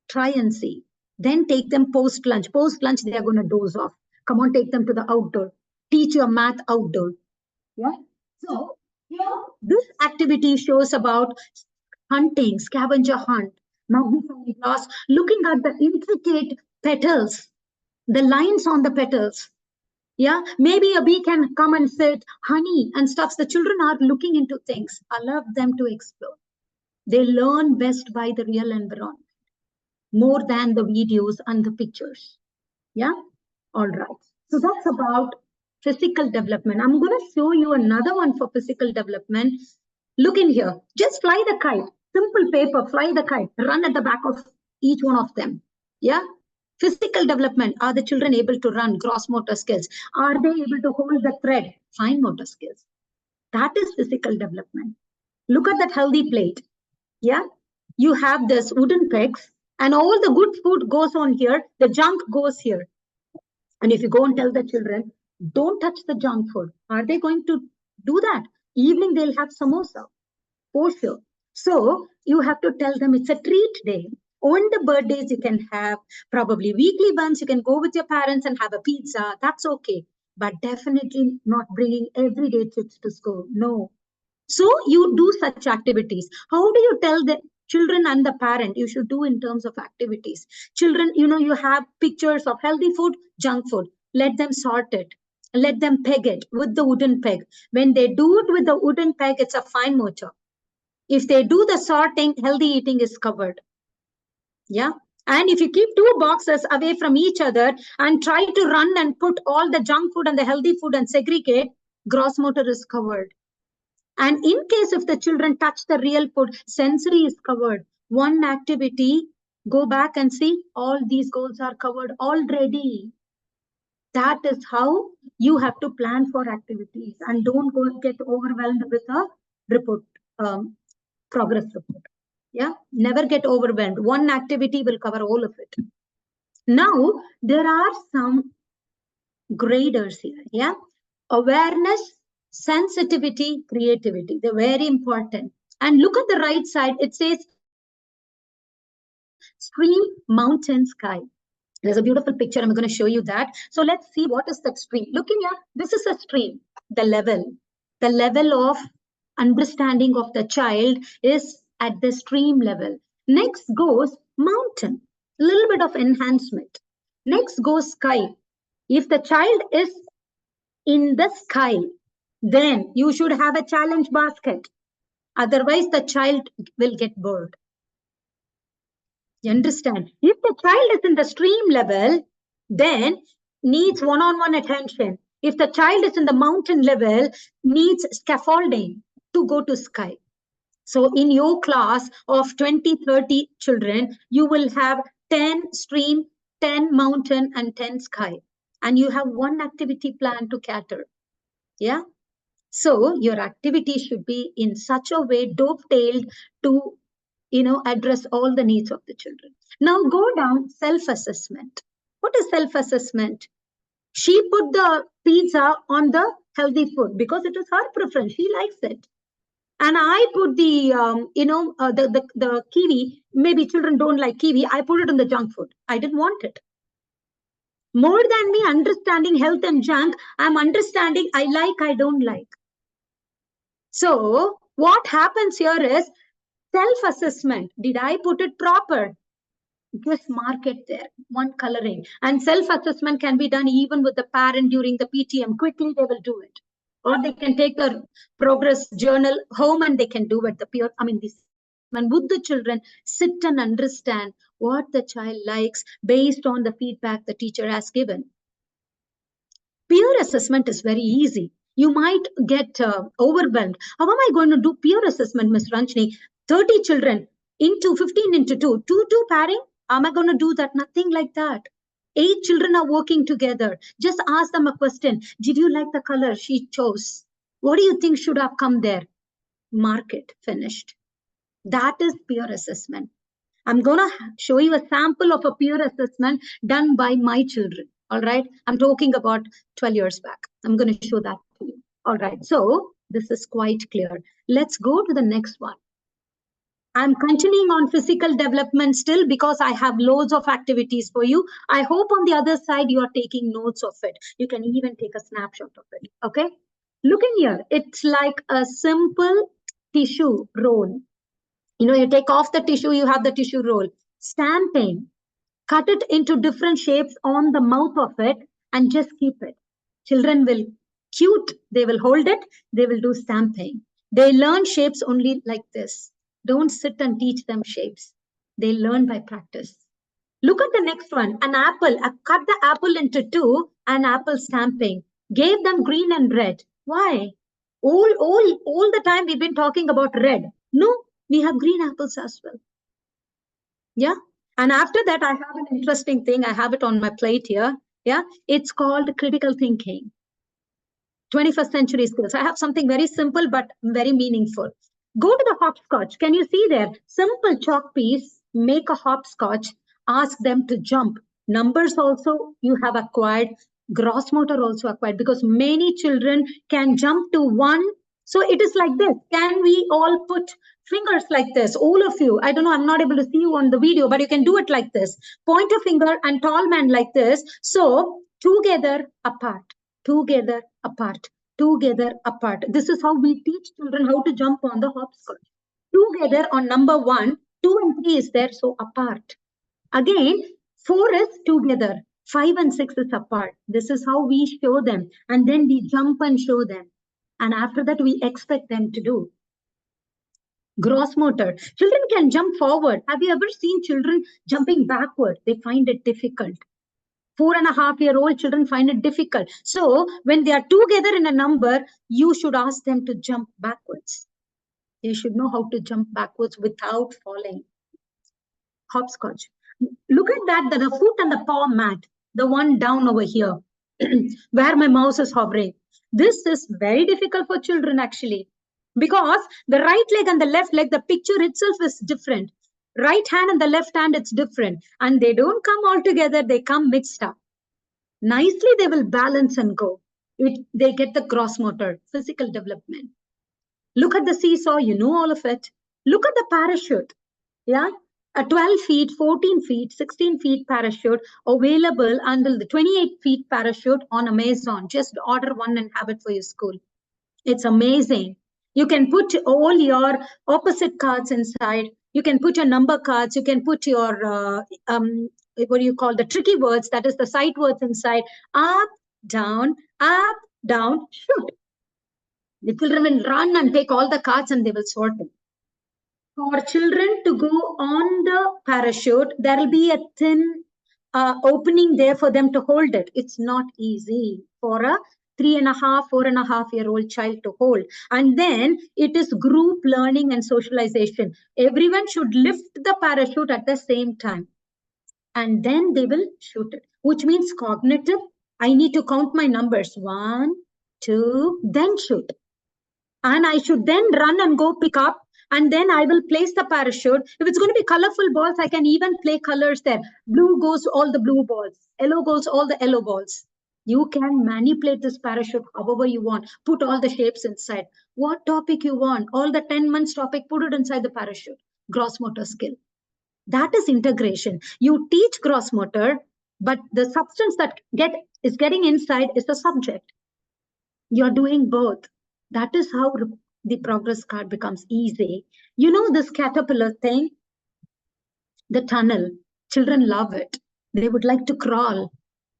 [SPEAKER 3] Try and see. Then take them post lunch. Post lunch, they are going to doze off. Come on, take them to the outdoor. Teach your math outdoor. Yeah. So, this activity shows about hunting, scavenger hunt, magnifying glass, looking at the intricate petals, the lines on the petals. Yeah, maybe a bee can come and sit, honey and stuff. The children are looking into things. Allow them to explore. They learn best by the real environment, more than the videos and the pictures. Yeah, all right. So that's about physical development. I'm going to show you another one for physical development. Look in here. Just fly the kite. Simple paper, fly the kite. Run at the back of each one of them. Yeah. Physical development. Are the children able to run? Gross motor skills. Are they able to hold the thread? Fine motor skills. That is physical development. Look at that healthy plate. Yeah. You have this wooden pegs and all the good food goes on here. The junk goes here. And if you go and tell the children, don't touch the junk food, are they going to do that? Evening, they'll have samosa, for sure. So you have to tell them it's a treat day. On the birthdays, you can have probably weekly once. You can go with your parents and have a pizza. That's okay. But definitely not bringing everyday trips to school. No. So you do such activities. How do you tell the children and the parent? You should do in terms of activities. Children, you have pictures of healthy food, junk food. Let them sort it. Let them peg it with the wooden peg. When they do it with the wooden peg, it's a fine motor. If they do the sorting, healthy eating is covered. Yeah. And if you keep 2 boxes away from each other and try to run and put all the junk food and the healthy food and segregate, gross motor is covered. And in case if the children touch the real food, sensory is covered. One activity, go back and see, all these goals are covered already. That is how you have to plan for activities, and don't go get overwhelmed with a report, progress report. Yeah, never get overwhelmed. One activity will cover all of it. Now, there are some graders here. Yeah, awareness, sensitivity, creativity. They're very important. And look at the right side. It says stream, mountain, sky. There's a beautiful picture. I'm going to show you that. So let's see what is that stream. Looking at, this is a stream. The level of understanding of the child is at the stream level. Next goes mountain, a little bit of enhancement. Next goes sky. If the child is in the sky, then you should have a challenge basket. Otherwise, the child will get bored. You understand? If the child is in the stream level, then needs one-on-one attention. If the child is in the mountain level, needs scaffolding to go to sky. So in your class of 20, 30 children, you will have 10 stream, 10 mountain, and 10 sky. And you have one activity plan to cater. Yeah. So your activity should be in such a way dovetailed to address all the needs of the children. Now go down, self-assessment. What is self-assessment? She put the pizza on the healthy food because it is her preference. She likes it. And I put the, the kiwi. Maybe children don't like kiwi. I put it in the junk food. I didn't want it. More than me understanding health and junk, I'm understanding I like, I don't like. So what happens here is self-assessment. Did I put it proper? Just mark it there, one coloring. And self-assessment can be done even with the parent during the PTM. Quickly, they will do it. Or they can take the progress journal home and they can do it. When with the children, sit and understand what the child likes based on the feedback the teacher has given. Peer assessment is very easy. You might get overwhelmed. How am I going to do peer assessment, Ms. Ranjini? 30 children into 15 into 2, 2 pairing? Am I going to do that? Nothing like that. 8 children are working together. Just ask them a question. Did you like the color she chose? What do you think should have come there? Mark it, finished. That is peer assessment. I'm going to show you a sample of a peer assessment done by my children. All right. I'm talking about 12 years back. I'm going to show that to you. All right. So this is quite clear. Let's go to the next one. I'm continuing on physical development still because I have loads of activities for you. I hope on the other side you are taking notes of it. You can even take a snapshot of it. Okay. Look in here. It's like a simple tissue roll. You know, you take off the tissue, you have the tissue roll. Stamping. Cut it into different shapes on the mouth of it and just keep it. Children will cute. They will hold it. They will do stamping. They learn shapes only like this. Don't sit and teach them shapes. They learn by practice. Look at the next one. An apple. I cut the apple into 2 and apple stamping. Gave them green and red. Why? All the time we've been talking about red. No, we have green apples as well. Yeah. And after that, I have an interesting thing. I have it on my plate here. Yeah. It's called critical thinking. 21st century skills. I have something very simple, but very meaningful. Go to the hopscotch. Can you see there? Simple chalk piece, make a hopscotch, ask them to jump. Numbers also you have acquired, gross motor also acquired, because many children can jump to 1. So it is like this. Can we all put fingers like this? All of you. I don't know. I'm not able to see you on the video, but you can do it like this. Point a finger and tall man like this. So together, apart, together, apart. Together, apart. This is how we teach children how to jump on the hopscotch. Together on number 1, 2 and 3 is there, so apart. Again, 4 is together, 5 and 6 is apart. This is how we show them. And then we jump and show them. And after that, we expect them to do. Gross motor. Children can jump forward. Have you ever seen children jumping backward? They find it difficult. 4.5-year-old children find it difficult. So when they are together in a number, you should ask them to jump backwards. They should know how to jump backwards without falling. Hopscotch. Look at that, the foot and the paw mat, the one down over here, where my mouse is hovering. This is very difficult for children actually, because the right leg and the left leg, the picture itself is different. Right hand and the left hand, it's different. And they don't come all together, they come mixed up. Nicely, they will balance and go. They get the gross motor, physical development. Look at the seesaw, you know all of it. Look at the parachute. Yeah, a 12 feet, 14 feet, 16 feet parachute available until the 28 feet parachute on Amazon. Just order one and have it for your school. It's amazing. You can put all your opposite cards inside. You can put your number cards. You can put your, what do you call the tricky words? That is the sight words inside. Up, down, shoot. The children will run and take all the cards and they will sort them. For children to go on the parachute, there will be a thin opening there for them to hold it. It's not easy for a 3.5, 4.5-year-old child to hold. And then it is group learning and socialization. Everyone should lift the parachute at the same time. And then they will shoot it, which means cognitive. I need to count my numbers. 1, 2, then shoot. And I should then run and go pick up. And then I will place the parachute. If it's going to be colorful balls, I can even play colors there. Blue goes all the blue balls. Yellow goes all the yellow balls. You can manipulate this parachute however you want. Put all the shapes inside. What topic you want. All the 10 months topic, put it inside the parachute. Gross motor skill. That is integration. You teach gross motor, but the substance that is getting inside is the subject. You're doing both. That is how the progress card becomes easy. You know this caterpillar thing? The tunnel. Children love it. They would like to crawl.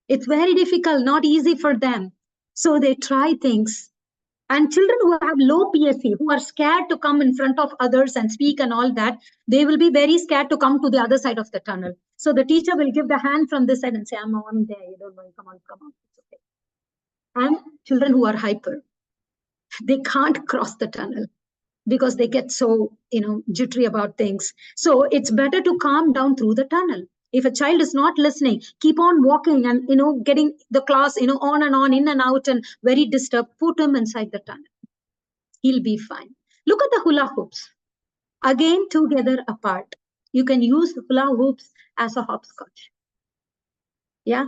[SPEAKER 3] It's very difficult, not easy for them. So they try things. And children who have low PSC, who are scared to come in front of others and speak and all that, they will be very scared to come to the other side of the tunnel. So the teacher will give the hand from this side and say, I'm there, you don't know, come on, it's okay. And children who are hyper, they can't cross the tunnel because they get so, jittery about things. So it's better to calm down through the tunnel. If a child is not listening, keep on walking and, getting the class, on and on, in and out and very disturbed, put him inside the tunnel. He'll be fine. Look at the hula hoops. Again, together apart. You can use the hula hoops as a hopscotch. Yeah.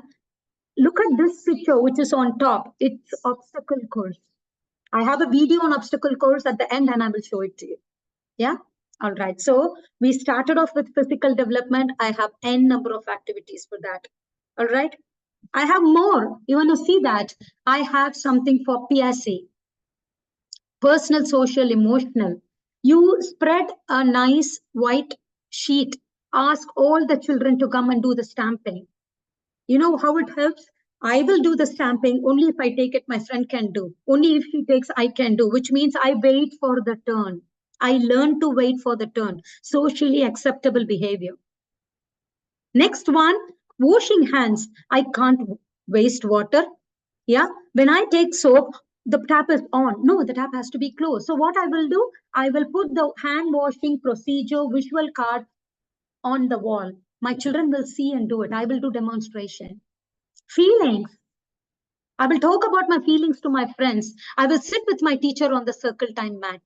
[SPEAKER 3] Look at this picture, which is on top. It's obstacle course. I have a video on obstacle course at the end and I will show it to you. Yeah. All right. So we started off with physical development. I have n number of activities for that. All right. I have more. You want to see that? I have something for PSA. Personal, social, emotional. You spread a nice white sheet. Ask all the children to come and do the stamping. You know how it helps? I will do the stamping. Only if I take it, my friend can do. Only if she takes, I can do, which means I wait for the turn. I learn to wait for the turn. Socially acceptable behavior. Next one, washing hands. I can't waste water. Yeah. When I take soap, the tap is on. No, the tap has to be closed. So what I will do, I will put the hand washing procedure visual card on the wall. My children will see and do it. I will do demonstration. Feelings. I will talk about my feelings to my friends. I will sit with my teacher on the circle time mat.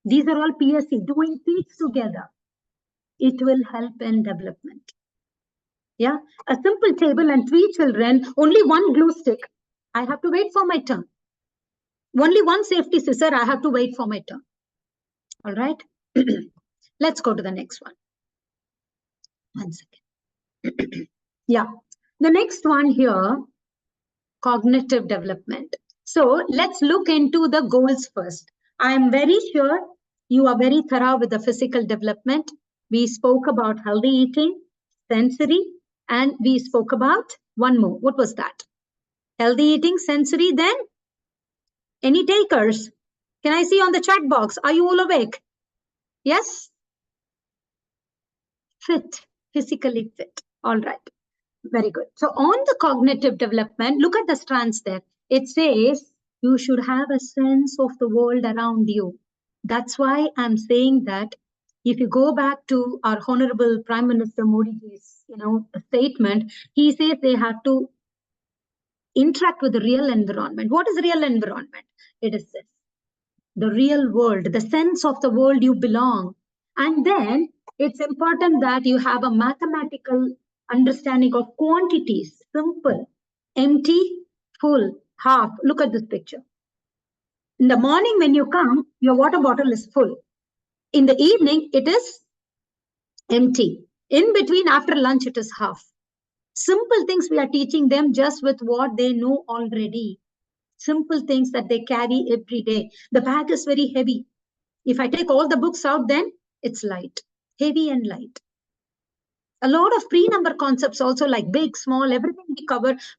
[SPEAKER 3] These are all PSC, doing things together. It will help in development. Yeah, a simple table and 3 children, only one glue stick. I have to wait for my turn. Only one safety scissor, I have to wait for my turn. All right. Let's go to the next one. 1 second. Yeah, the next one here, cognitive development. So let's look into the goals first. I am very sure you are very thorough with the physical development. We spoke about healthy eating, sensory, and we spoke about one more. What was that? Healthy eating, sensory, then any takers? Can I see on the chat box? Are you all awake? Yes? Fit, physically fit. All right. Very good. So on the cognitive development, look at the strands there. It says you should have a sense of the world around you. That's why I'm saying that if you go back to our Honorable Prime Minister Modi's, statement, he says they have to interact with the real environment. What is real environment? It is this, the real world, the sense of the world you belong. And then it's important that you have a mathematical understanding of quantities, simple, empty, full, half. Look at this picture. In the morning when you come, your water bottle is full. In the evening, it is empty. In between, after lunch, it is half. Simple things we are teaching them just with what they know already. Simple things that they carry every day. The bag is very heavy. If I take all the books out, then it's light, heavy and light. A lot of pre-number concepts also, like big, small, everything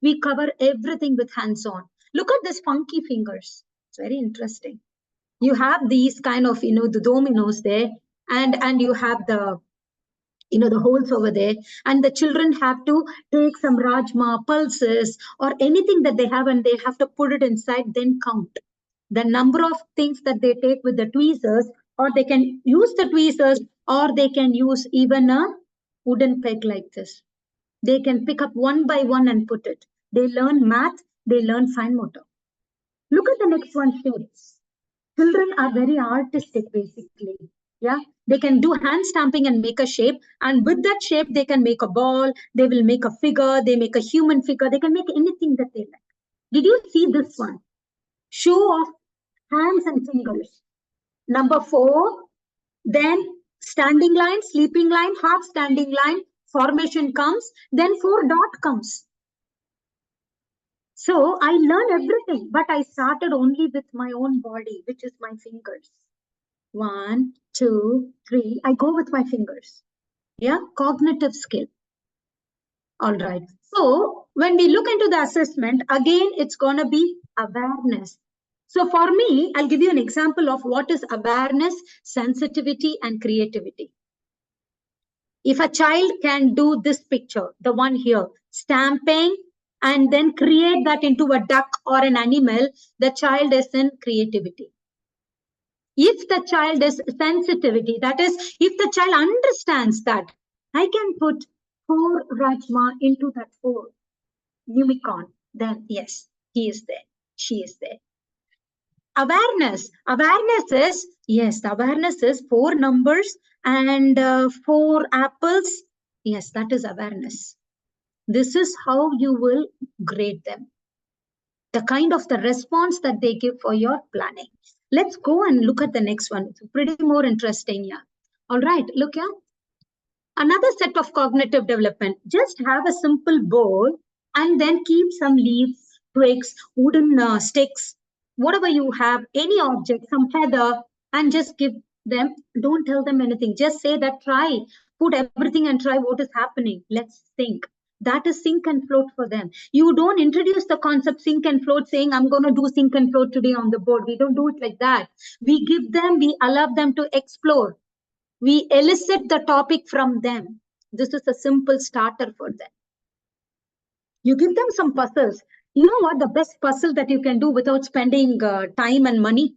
[SPEAKER 3] we cover everything with hands-on. Look at this funky fingers. It's very interesting. You have these kind of, the dominoes there, and you have the, the holes over there, and the children have to take some rajma, pulses, or anything that they have, and they have to put it inside, then count the number of things that they take with the tweezers, or they can use the tweezers, or they can use even a wooden peg like this. They can pick up one by one and put it. They learn math, they learn fine motor. Look at the next one, shapes. Children are very artistic, basically. Yeah, they can do hand stamping and make a shape, and with that shape, they can make a ball, they will make a figure, they make a human figure, they can make anything that they like. Did you see this one? Show of hands and fingers. Number 4, then standing line, sleeping line, half standing line, formation comes, then 4 dot comes. So I learned everything, but I started only with my own body, which is my fingers. 1, 2, 3. I go with my fingers. Yeah, cognitive skill. All right. So when we look into the assessment, again, it's going to be awareness. So for me, I'll give you an example of what is awareness, sensitivity, and creativity. If a child can do this picture, the one here, stamping, and then create that into a duck or an animal, the child is in creativity. If the child is sensitivity, that is, if the child understands that I can put 4 Rajma into that 4 unicorn, then yes, he is there, she is there. Awareness is, yes, the awareness is 4 numbers and 4 apples. Yes, that is awareness. This is how you will grade them. The kind of the response that they give for your planning. Let's go and look at the next one. It's pretty more interesting here. All right, look here. Another set of cognitive development. Just have a simple bowl and then keep some leaves, twigs, wooden sticks, whatever you have, any object, some feather, and just give them. Don't tell them anything. Just say that try, put everything and try what is happening. Let's think. That is sink and float for them. You don't introduce the concept sink and float saying, I'm going to do sink and float today on the board. We don't do it like that. We give them, we allow them to explore. We elicit the topic from them. This is a simple starter for them. You give them some puzzles. You know what? The best puzzle that you can do without spending time and money?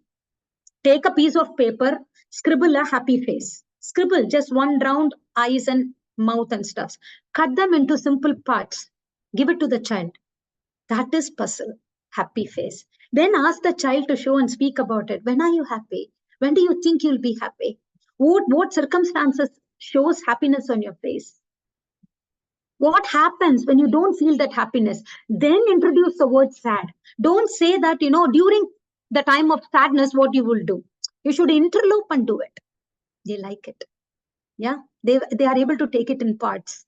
[SPEAKER 3] Take a piece of paper, scribble a happy face. Scribble just one round eyes and mouth and stuff. Cut them into simple parts. Give it to the child. That is puzzle, happy face. Then ask the child to show and speak about it. When are you happy? When do you think you'll be happy? What circumstances shows happiness on your face? What happens when you don't feel that happiness? Then introduce the word sad. Don't say that, during the time of sadness, what you will do. You should interlope and do it. They like it. Yeah, they are able to take it in parts.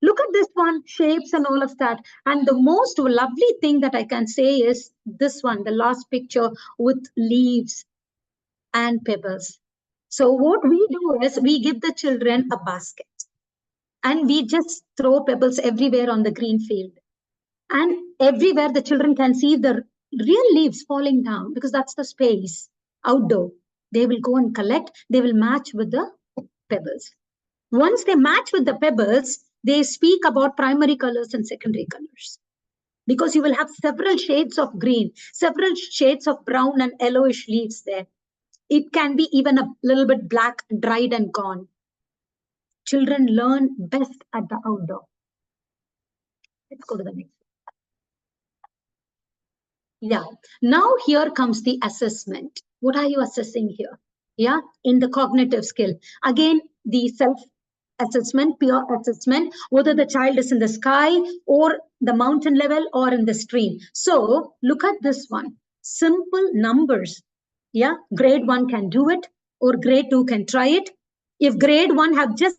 [SPEAKER 3] Look at this one, shapes and all of that. And the most lovely thing that I can say is this one, the last picture with leaves and pebbles. So what we do is we give the children a basket and we just throw pebbles everywhere on the green field. And everywhere the children can see the real leaves falling down because that's the space outdoor. They will go and collect, they will match with the pebbles. Once they match with the pebbles, they speak about primary colors and secondary colors. Because you will have several shades of green, several shades of brown and yellowish leaves there. It can be even a little bit black, dried and gone. Children learn best at the outdoor. Let's go to the next one. Yeah. Now here comes the assessment. What are you assessing here? Yeah, in the cognitive skill. Again, the self-assessment, peer assessment, whether the child is in the sky or the mountain level or in the stream. So look at this one. Simple numbers. Yeah, grade 1 can do it or grade 2 can try it. If grade 1 have just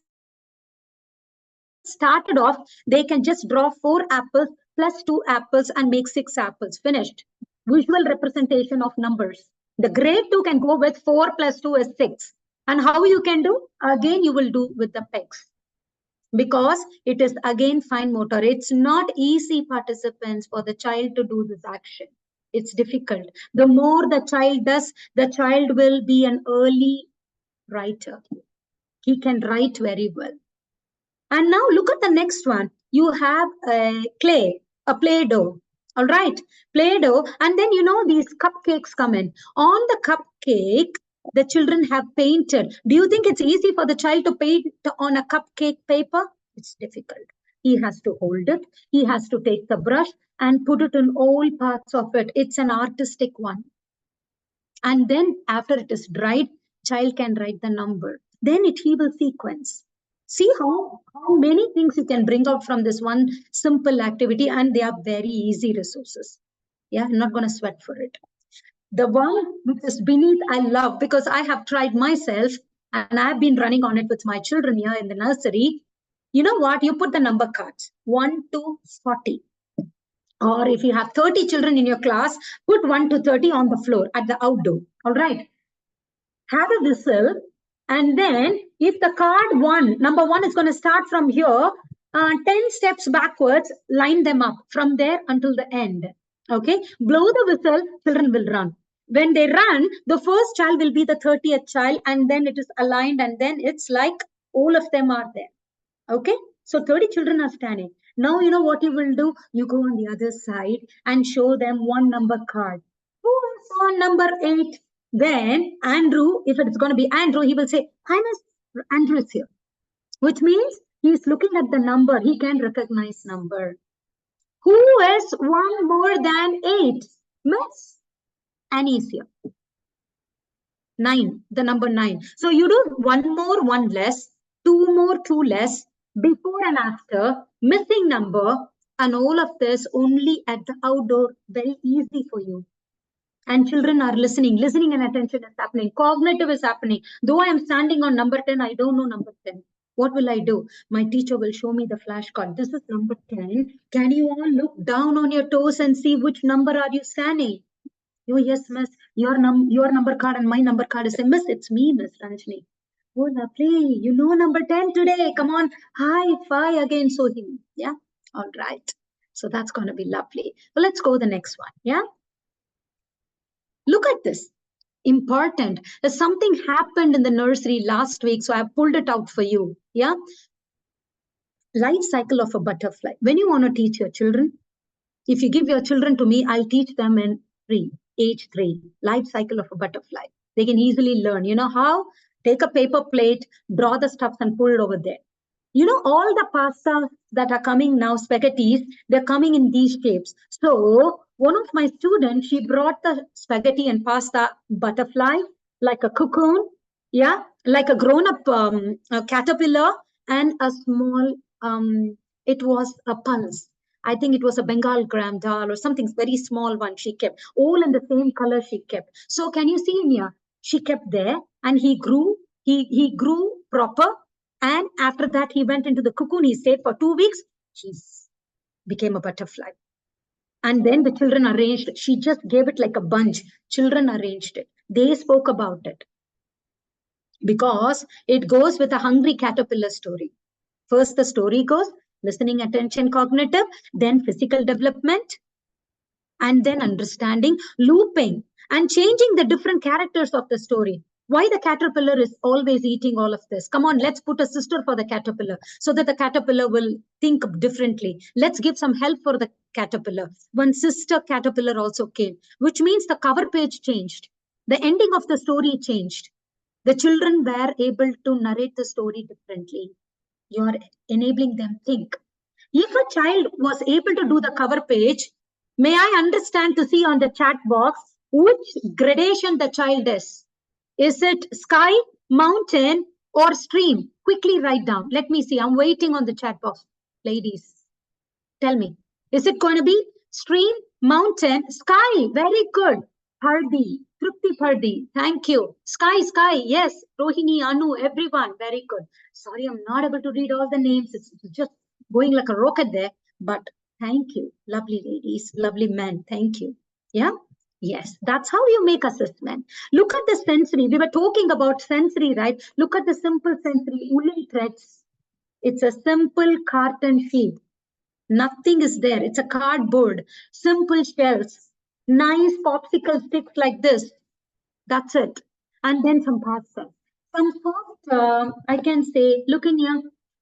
[SPEAKER 3] started off, they can just draw 4 apples plus 2 apples and make 6 apples. Finished. Visual representation of numbers. The grade 2 can go with 4 plus 2 is 6. And how you can do? Again, you will do with the pegs. Because it is again fine motor. It's not easy, participants, for the child to do this action. It's difficult. The more the child does, the child will be an early writer. He can write very well. And now look at the next one. You have a clay, a Play-Doh. All right, Play-Doh. And then, these cupcakes come in. On the cupcake, the children have painted. Do you think it's easy for the child to paint on a cupcake paper? It's difficult. He has to hold it. He has to take the brush and put it in all parts of it. It's an artistic one. And then after it is dried, child can write the number. Then he will sequence. See how many things you can bring out from this one simple activity, and they are very easy resources. Yeah, I'm not going to sweat for it. The one which is beneath, I love because I have tried myself and I've been running on it with my children here in the nursery. You know what? You put the number cards 1 to 40. Or if you have 30 children in your class, put 1 to 30 on the floor at the outdoor. All right. Have a whistle. And then if the card 1, number 1 is going to start from here, 10 steps backwards, line them up from there until the end. Okay. Blow the whistle, children will run. When they run, the first child will be the 30th child, and then it is aligned, and then it's like all of them are there. Okay, so 30 children are standing. Now you know what you will do. You go on the other side and show them one number card. Who is on number 8? Then Andrew, if it's going to be Andrew, he will say, "Hi, Miss Andrew is here," which means he's looking at the number. He can recognize number. Who is one more than 8? Miss Annie is here. 9, the number 9. So you do one more, one less, two more, two less, before and after, missing number, and all of this only at the outdoor, very easy for you. And children are listening and attention is happening. Cognitive is happening. Though I am standing on number 10, I don't know number 10. What will I do? My teacher will show me the flashcard. This is number 10. Can you all look down on your toes and see which number are you standing? Oh, yes, miss. Your number card and my number card is the miss. It's me, Miss Ranjini. Oh, lovely. You know number 10 today. Come on. High five again, Sohini. Yeah. All right. So that's going to be lovely. Well, let's go the next one. Yeah. Look at this. Important. Something happened in the nursery last week, so I pulled it out for you. Yeah. Life cycle of a butterfly. When you want to teach your children, if you give your children to me, I'll teach them in age 3. Life cycle of a butterfly. They can easily learn. You know how? Take a paper plate, draw the stuff and pull it over there. You know, all the pasta that are coming now, spaghettis, they're coming in these shapes. So one of my students, she brought the spaghetti and pasta butterfly, like a cocoon, yeah, like a grown-up a caterpillar, and a small, it was a pulse. I think it was a Bengal gram dal or something very small one she kept. All in the same color she kept. So can you see in here? She kept there and he grew. He grew proper. And after that, he went into the cocoon. He stayed for 2 weeks. He became a butterfly. And then the children arranged. She just gave it like a bunch. Children arranged it. They spoke about it. Because it goes with a hungry caterpillar story. First, the story goes, listening, attention, cognitive, then physical development, and then understanding, looping, and changing the different characters of the story. Why the caterpillar is always eating all of this? Come on, let's put a sister for the caterpillar so that the caterpillar will think differently. Let's give some help for the caterpillar. One sister caterpillar also came, which means the cover page changed. The ending of the story changed. The children were able to narrate the story differently. You're enabling them think. If a child was able to do the cover page, may I understand to see on the chat box which gradation the child is? Is it sky, mountain, or stream? Quickly write down. Let me see. I'm waiting on the chat box. Ladies, tell me. Is it going to be stream, mountain, sky? Very good. Pardi, Trupti Pardi. Thank you. Sky. Yes. Rohini, Anu, everyone. Very good. Sorry, I'm not able to read all the names. It's just going like a rocket there. But thank you. Lovely ladies, lovely men. Thank you. Yeah. Yes, that's how you make assessment. Look at the sensory. We were talking about sensory, right? Look at the simple sensory, woolen threads. It's a simple carton sheet. Nothing is there. It's a cardboard, simple shells, nice popsicle sticks like this. That's it. And then some pasta. Some soft, I can say, look in here,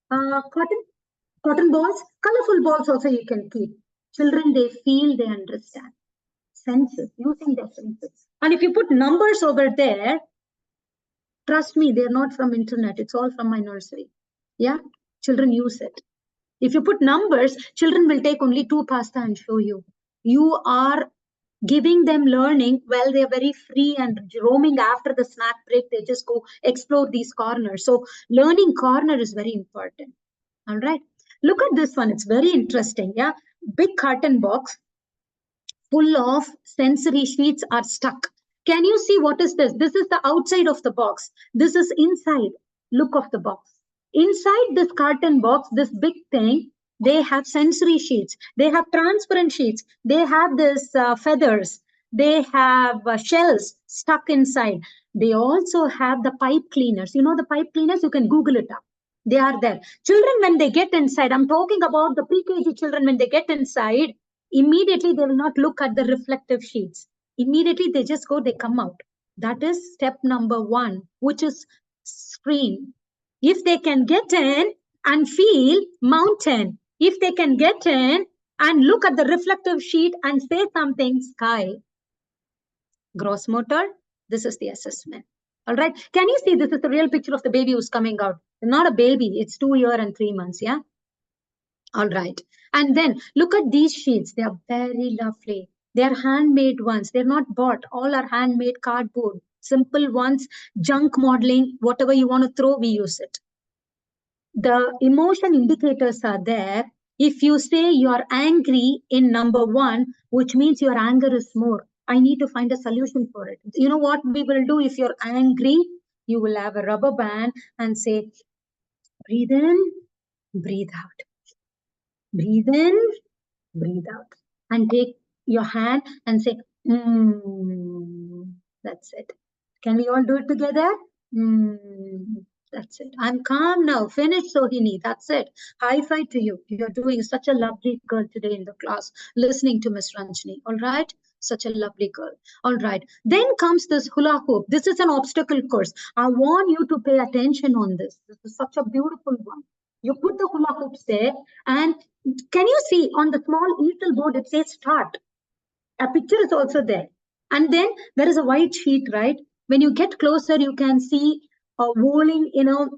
[SPEAKER 3] cotton balls, colorful balls also you can keep. Children, they feel, they understand. Senses, using their senses. And if you put numbers over there, trust me, they're not from internet. It's all from my nursery. Yeah, children use it. If you put numbers, children will take only 2 pasta and show you. You are giving them learning. Well, they're very free and roaming after the snack break. They just go explore these corners. So learning corner is very important. All right. Look at this one. It's very interesting. Yeah. Big carton box full of sensory sheets are stuck. Can you see what is this? This is the outside of the box. This is inside. Look of the box. Inside this carton box, this big thing, they have sensory sheets. They have transparent sheets. They have this feathers. They have shells stuck inside. They also have the pipe cleaners. You know the pipe cleaners? You can Google it up. They are there. Children, when they get inside, I'm talking about the pre-KG children, when they get inside, immediately they will not look at the reflective sheets. Immediately they just go, they come out. That is step number 1, which is screen. If they can get in and feel mountain, if they can get in and look at the reflective sheet and say something, sky. Gross motor, this is the assessment. All right. Can you see this is the real picture of the baby who's coming out? Not a baby, it's 2 years and 3 months. Yeah. All right. And then look at these sheets. They are very lovely. They are handmade ones. They're not bought. All are handmade cardboard. Simple ones, junk modeling, whatever you want to throw, we use it. The emotion indicators are there. If you say you are angry in number 1, which means your anger is more, I need to find a solution for it. You know what we will do if you're angry? You will have a rubber band and say, breathe in, breathe out. Breathe in, breathe out. And take your hand and say, that's it. Can we all do it together? That's it. I'm calm now. Finish, Sohini. That's it. High five to you. You're doing such a lovely girl today in the class, listening to Miss Ranjini. All right? Such a lovely girl. All right. Then comes this hula hoop. This is an obstacle course. I want you to pay attention on this. This is such a beautiful one. You put the hula hoops there, and can you see on the small easel board, it says start. A picture is also there. And then there is a white sheet, right? When you get closer, you can see rolling,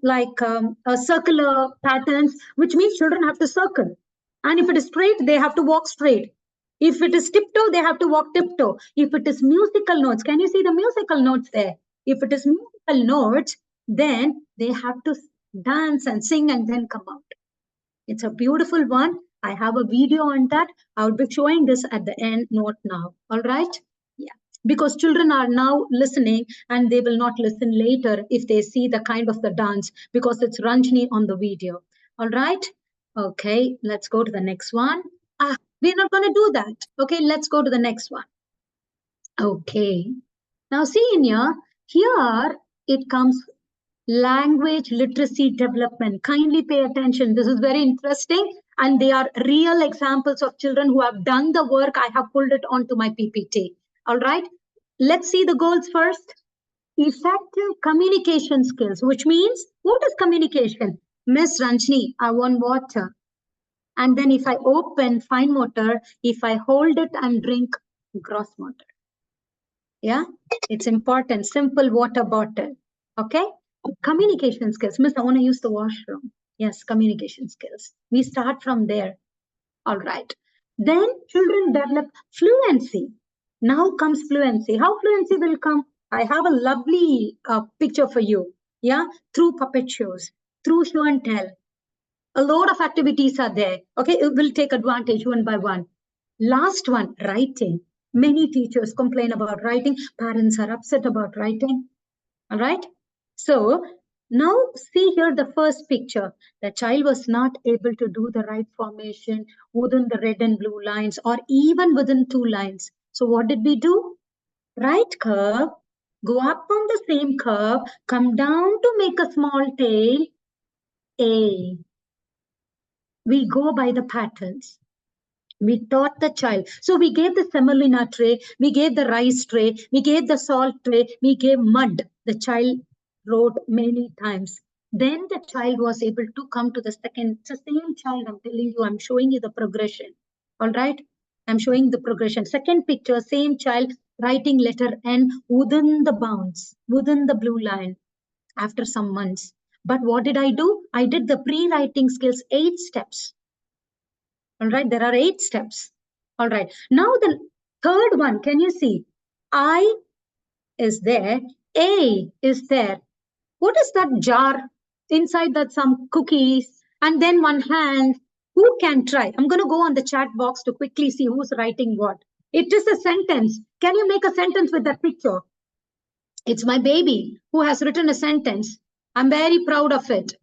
[SPEAKER 3] like a circular patterns, which means children have to circle. And if it is straight, they have to walk straight. If it is tiptoe, they have to walk tiptoe. If it is musical notes, can you see the musical notes there? If it is musical notes, then they have to dance and sing and then come out. It's a beautiful one. I have a video on that. I'll be showing this at the end, not now. All right? Yeah. Because children are now listening and they will not listen later if they see the kind of the dance, because it's Ranjini on the video. All right? Okay, let's go to the next one. We're not going to do that. Okay, let's go to the next one. Okay. Now see in here it comes language literacy development. Kindly pay attention. This is very interesting. And they are real examples of children who have done the work. I have pulled it onto my PPT. All right. Let's see the goals first. Effective communication skills, which means, what is communication? Miss Ranjini, I want water. And then if I open, fine motor. If I hold it and drink, gross motor. Yeah, it's important. Simple water bottle. Okay. Communication skills. Miss, I want to use the washroom. Yes, communication skills. We start from there. All right. Then children develop fluency. Now comes fluency. How fluency will come? I have a lovely picture for you. Yeah, through puppet shows, through show and tell. A lot of activities are there. Okay, it will take advantage one by one. Last one, writing. Many teachers complain about writing. Parents are upset about writing. All right. So now see here the first picture. The child was not able to do the right formation within the red and blue lines, or even within 2 lines. So what did we do? Right curve, go up on the same curve, come down to make a small tail. A. We go by the patterns. We taught the child. So we gave the semolina tray, we gave the rice tray, we gave the salt tray, we gave mud. The child wrote many times. Then the child was able to come to the second. It's the same child, I'm telling you, I'm showing you the progression. All right. I'm showing the progression. Second picture, same child writing letter N within the bounds, within the blue line after some months. But what did I do? I did the pre-writing skills 8 steps. All right, there are 8 steps. All right. Now the third one, can you see? I is there, A is there. What is that jar? Inside that some cookies and then one hand. Who can try? I'm going to go on the chat box to quickly see who's writing what. It is a sentence. Can you make a sentence with that picture? It's my baby who has written a sentence. I'm very proud of it.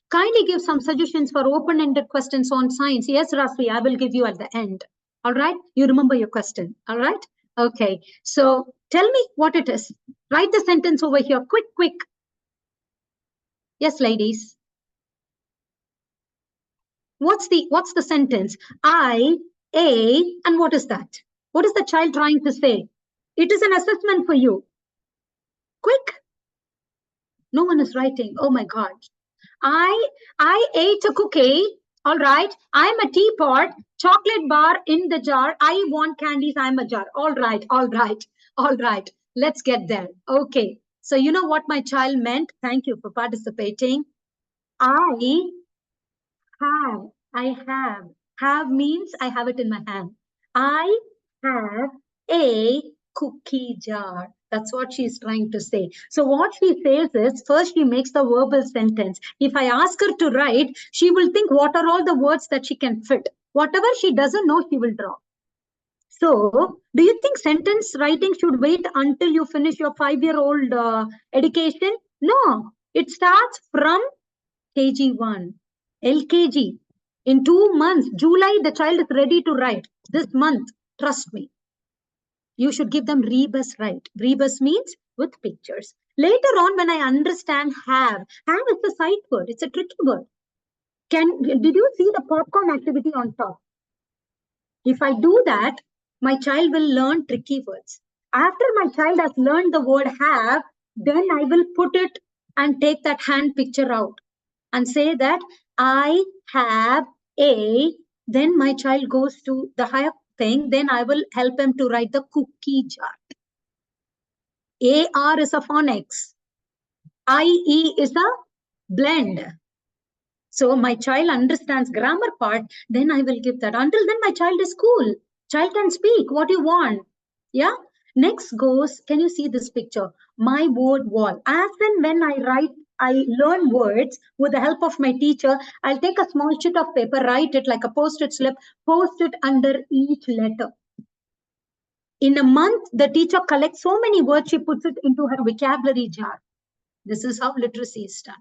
[SPEAKER 3] Kindly give some suggestions for open-ended questions on science. Yes, Rasvi, I will give you at the end. All right. You remember your question. All right. Okay. So tell me what it is. Write the sentence over here. Quick, quick. Yes, ladies. What's the sentence? I, A, and what is that? What is the child trying to say? It is an assessment for you. Quick. No one is writing. Oh my God. I ate a cookie. All right. I'm a teapot. Chocolate bar in the jar. I want candies. I'm a jar. All right. All right. All right. Let's get there. Okay. So you know what my child meant? Thank you for participating. I have. Have means I have it in my hand. I have a cookie jar. That's what she's trying to say. So what she says is, first she makes the verbal sentence. If I ask her to write, she will think what are all the words that she can fit. Whatever she doesn't know, she will draw. So do you think sentence writing should wait until you finish your 5-year-old education? No, it starts from KG1, LKG. In 2 months, July, the child is ready to write. This month, trust me. You should give them rebus right. Rebus means with pictures. Later on, when I understand have is a sight word. It's a tricky word. Did you see the popcorn activity on top? If I do that, my child will learn tricky words. After my child has learned the word have, then I will put it and take that hand picture out and say that I have a, then my child goes to the higher thing, then I will help him to write the cookie jar. AR is a phonics. IE is a blend. So my child understands grammar part, then I will give that. Until then, my child is cool. Child can speak what you want. Yeah. Next goes, can you see this picture? My word wall. As and when I learn words with the help of my teacher, I'll take a small sheet of paper, write it like a post-it slip, post it under each letter. In a month, the teacher collects so many words, she puts it into her vocabulary jar. This is how literacy is done.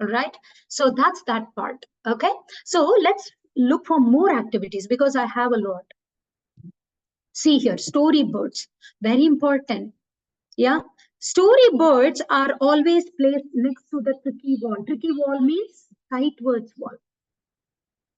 [SPEAKER 3] All right. So that's that part. Okay. So let's look for more activities because I have a lot. See here, storyboards, very important. Yeah. Storyboards are always placed next to the tricky wall. Tricky wall means sight words wall.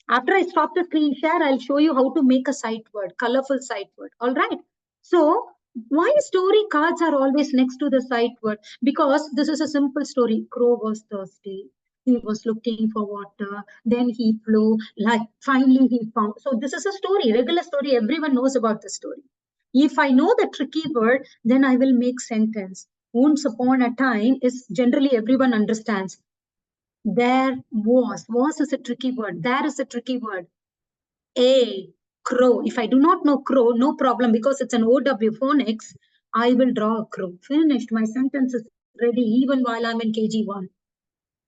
[SPEAKER 3] After I stop the screen share, I'll show you how to make a sight word, colorful sight word. All right. So why story cards are always next to the sight word? Because this is a simple story. Crow was thirsty. He was looking for water. Then he flew. Like finally he found. So this is a story, regular story. Everyone knows about the story. If I know the tricky word, then I will make sentence. Once upon a time is generally everyone understands. There was is a tricky word. There is a tricky word. A crow. If I do not know crow, no problem because it's an OW phonics. I will draw a crow. Finished. My sentence is ready even while I'm in KG1.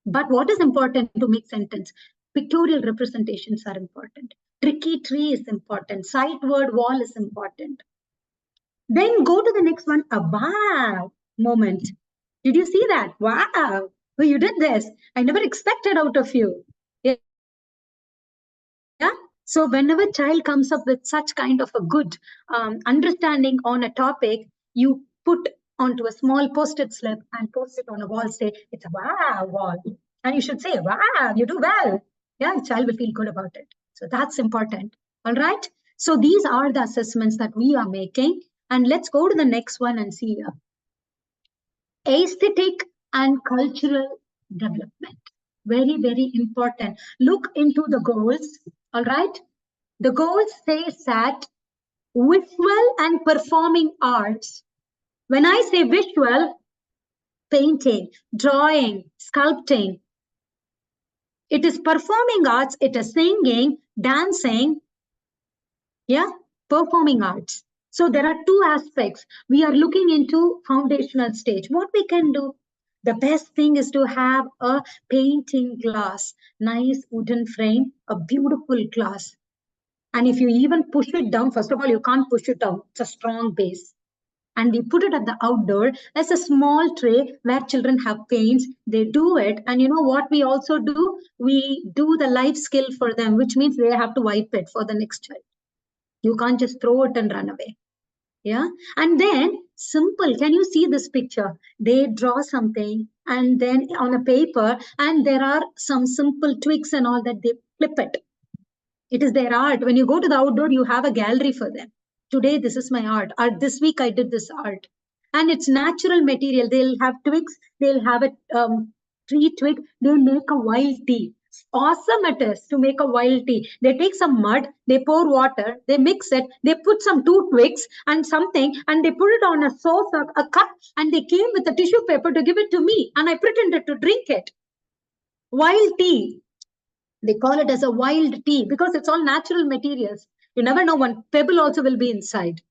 [SPEAKER 3] But what is important to make sentence? Pictorial representations are important. Tricky tree is important. Sight word wall is important. Then go to the next one. A wow moment. Did you see that? Wow. Oh, you did this. I never expected out of you. Yeah. So whenever child comes up with such kind of a good understanding on a topic, you put onto a small post-it slip and post it on a wall, say, it's a wow wall. And you should say, wow, you do well. Yeah, the child will feel good about it. So that's important. All right. So these are the assessments that we are making. And let's go to the next one and see here. Aesthetic and cultural development. Very, very important. Look into the goals. All right. The goal says that visual and performing arts. When I say visual, painting, drawing, sculpting. It is performing arts. It is singing, dancing. Yeah, performing arts. So there are two aspects. We are looking into foundational stage. What we can do? The best thing is to have a painting glass, nice wooden frame, a beautiful glass. And if you even push it down, first of all, you can't push it down. It's a strong base. And we put it at the outdoor. There's a small tray where children have paints. They do it. And you know what we also do? We do the life skill for them, which means they have to wipe it for the next child. You can't just throw it and run away. Yeah. And then simple. Can you see this picture? They draw something and then on a paper, and there are some simple tweaks and all that they flip it. It is their art. When you go to the outdoor, you have a gallery for them. Today, this is my art. Or this week, I did this art. And it's natural material. They'll have twigs. They'll have a tree twig. They'll make a wild tea. Awesome it is to make a wild tea. They take some mud, they pour water, they mix it, they put some 2 twigs and something, and they put it on a saucer, a cup, and they came with a tissue paper to give it to me, and I pretended to drink it. Wild tea. They call it as a wild tea because it's all natural materials. You never know, one pebble also will be inside.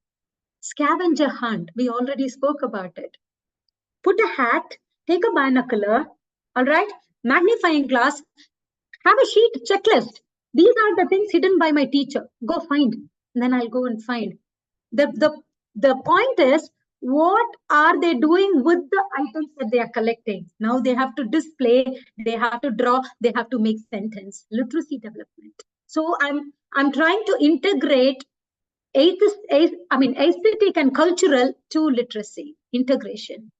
[SPEAKER 3] Scavenger hunt. We already spoke about it. Put a hat, take a binocular, all right, magnifying glass, have a sheet, checklist. These are the things hidden by my teacher. Go find. And then I'll go and find. The point is, what are they doing with the items that they are collecting? Now they have to display, they have to draw, they have to make sentence. Literacy development. So I'm trying to integrate aesthetic and cultural to literacy. Integration.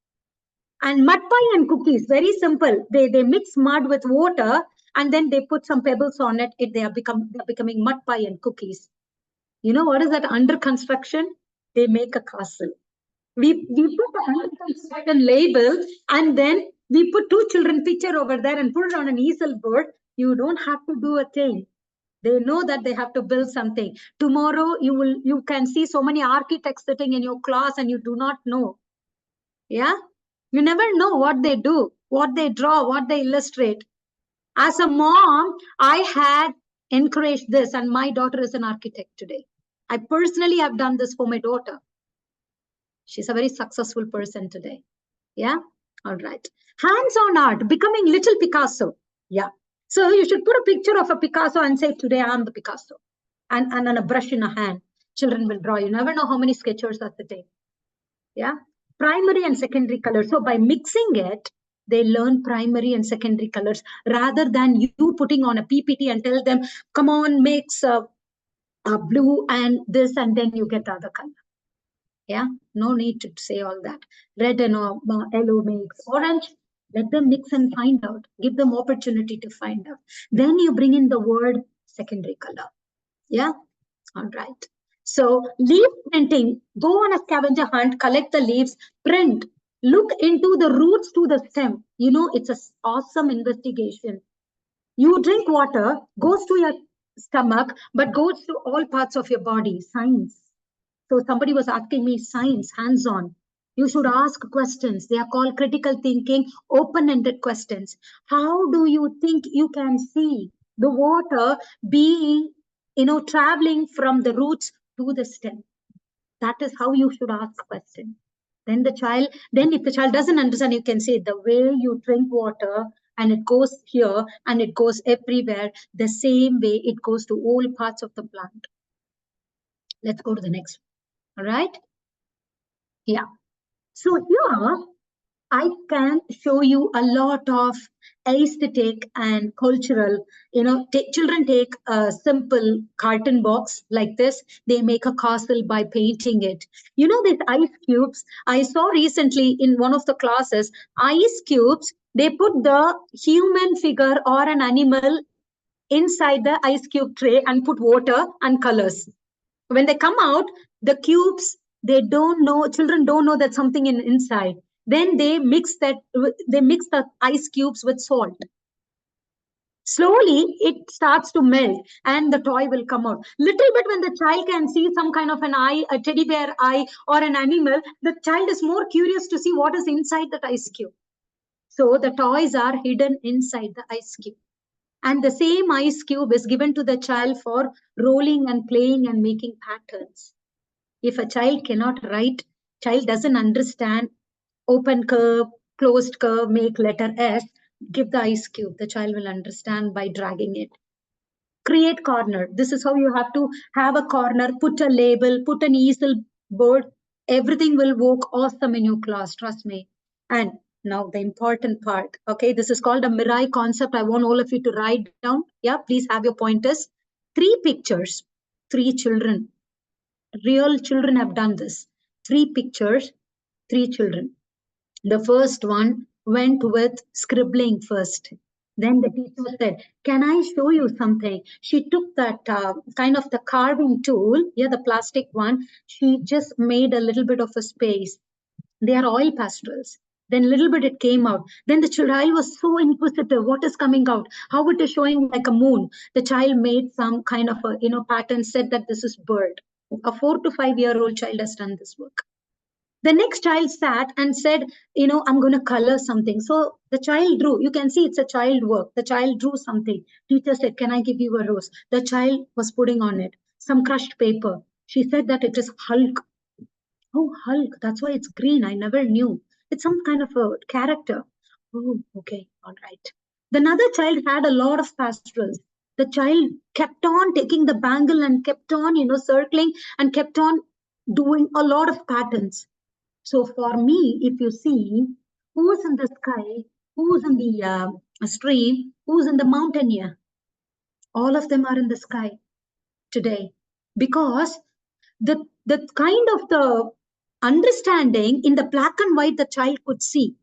[SPEAKER 3] And mud pie and cookies, very simple. They mix mud with water and then they put some pebbles on it. They are becoming mud pie and cookies. You know what is that under construction? They make a castle. We put the under construction label and then we put 2 children picture over there and put it on an easel board. You don't have to do a thing. They know that they have to build something. Tomorrow you can see so many architects sitting in your class and you do not know. Yeah. You never know what they do, what they draw, what they illustrate. As a mom, I had encouraged this, and my daughter is an architect today. I personally have done this for my daughter. She's a very successful person today. Yeah. All right. Hands-on art, becoming little Picasso. Yeah. So you should put a picture of a Picasso and say, today I am the Picasso. And a brush in a hand. Children will draw. You never know how many sketchers are sitting. Yeah. Primary and secondary colors. So by mixing it, they learn primary and secondary colors rather than you putting on a PPT and tell them, come on, mix blue and this, and then you get the other color. Yeah, no need to say all that. Red and yellow makes orange. Let them mix and find out. Give them opportunity to find out. Then you bring in the word secondary color. Yeah, all right. So leaf printing, go on a scavenger hunt, collect the leaves, print, look into the roots to the stem. You know, it's an awesome investigation. You drink water, goes to your stomach, but goes to all parts of your body. Science. So somebody was asking me science, hands-on. You should ask questions. They are called critical thinking, open-ended questions. How do you think you can see the water being, traveling from the roots to the stem? That is how you should ask questions. Then if the child doesn't understand, you can say the way you drink water and it goes here and it goes everywhere, the same way it goes to all parts of the plant. Let's go to the next one. All right. Yeah. So here I can show you a lot of aesthetic and cultural, children take a simple carton box like this. They make a castle by painting it. You know, these ice cubes, I saw recently in one of the classes, ice cubes, they put the human figure or an animal inside the ice cube tray and put water and colors. When they come out, the cubes, children don't know that something inside. Then they mix the ice cubes with salt. Slowly, it starts to melt and the toy will come out. Little bit when the child can see some kind of an eye, a teddy bear eye or an animal, the child is more curious to see what is inside that ice cube. So the toys are hidden inside the ice cube. And the same ice cube is given to the child for rolling and playing and making patterns. If a child cannot write, child doesn't understand open curve, closed curve, make letter S, give the ice cube. The child will understand by dragging it. Create corner. This is how you have to have a corner, put a label, put an easel board. Everything will work awesome in your class, trust me. And now the important part. Okay, this is called a Mirai concept. I want all of you to write down. Yeah, please have your pointers. 3 pictures, 3 children. Real children have done this. 3 pictures, 3 children. The first one went with scribbling first. Then the teacher said, can I show you something? She took that kind of the carving tool, yeah, the plastic one. She just made a little bit of a space. They are oil pastels. Then little bit it came out. Then the child was so inquisitive. What is coming out? How it is showing like a moon? The child made some kind of a pattern, said that this is bird. A 4 to 5 year old child has done this work. The next child sat and said, I'm going to color something. So the child drew. You can see it's a child work. The child drew something. Teacher said, can I give you a rose? The child was putting on it some crushed paper. She said that it is Hulk. Oh, Hulk. That's why it's green. I never knew. It's some kind of a character. Oh, okay. All right. Another child had a lot of pastorals. The child kept on taking the bangle and kept on, circling and kept on doing a lot of patterns. So for me, if you see who's in the sky, who's in the stream, who's in the mountain here, all of them are in the sky today, because the kind of the understanding in the black and white the child could see.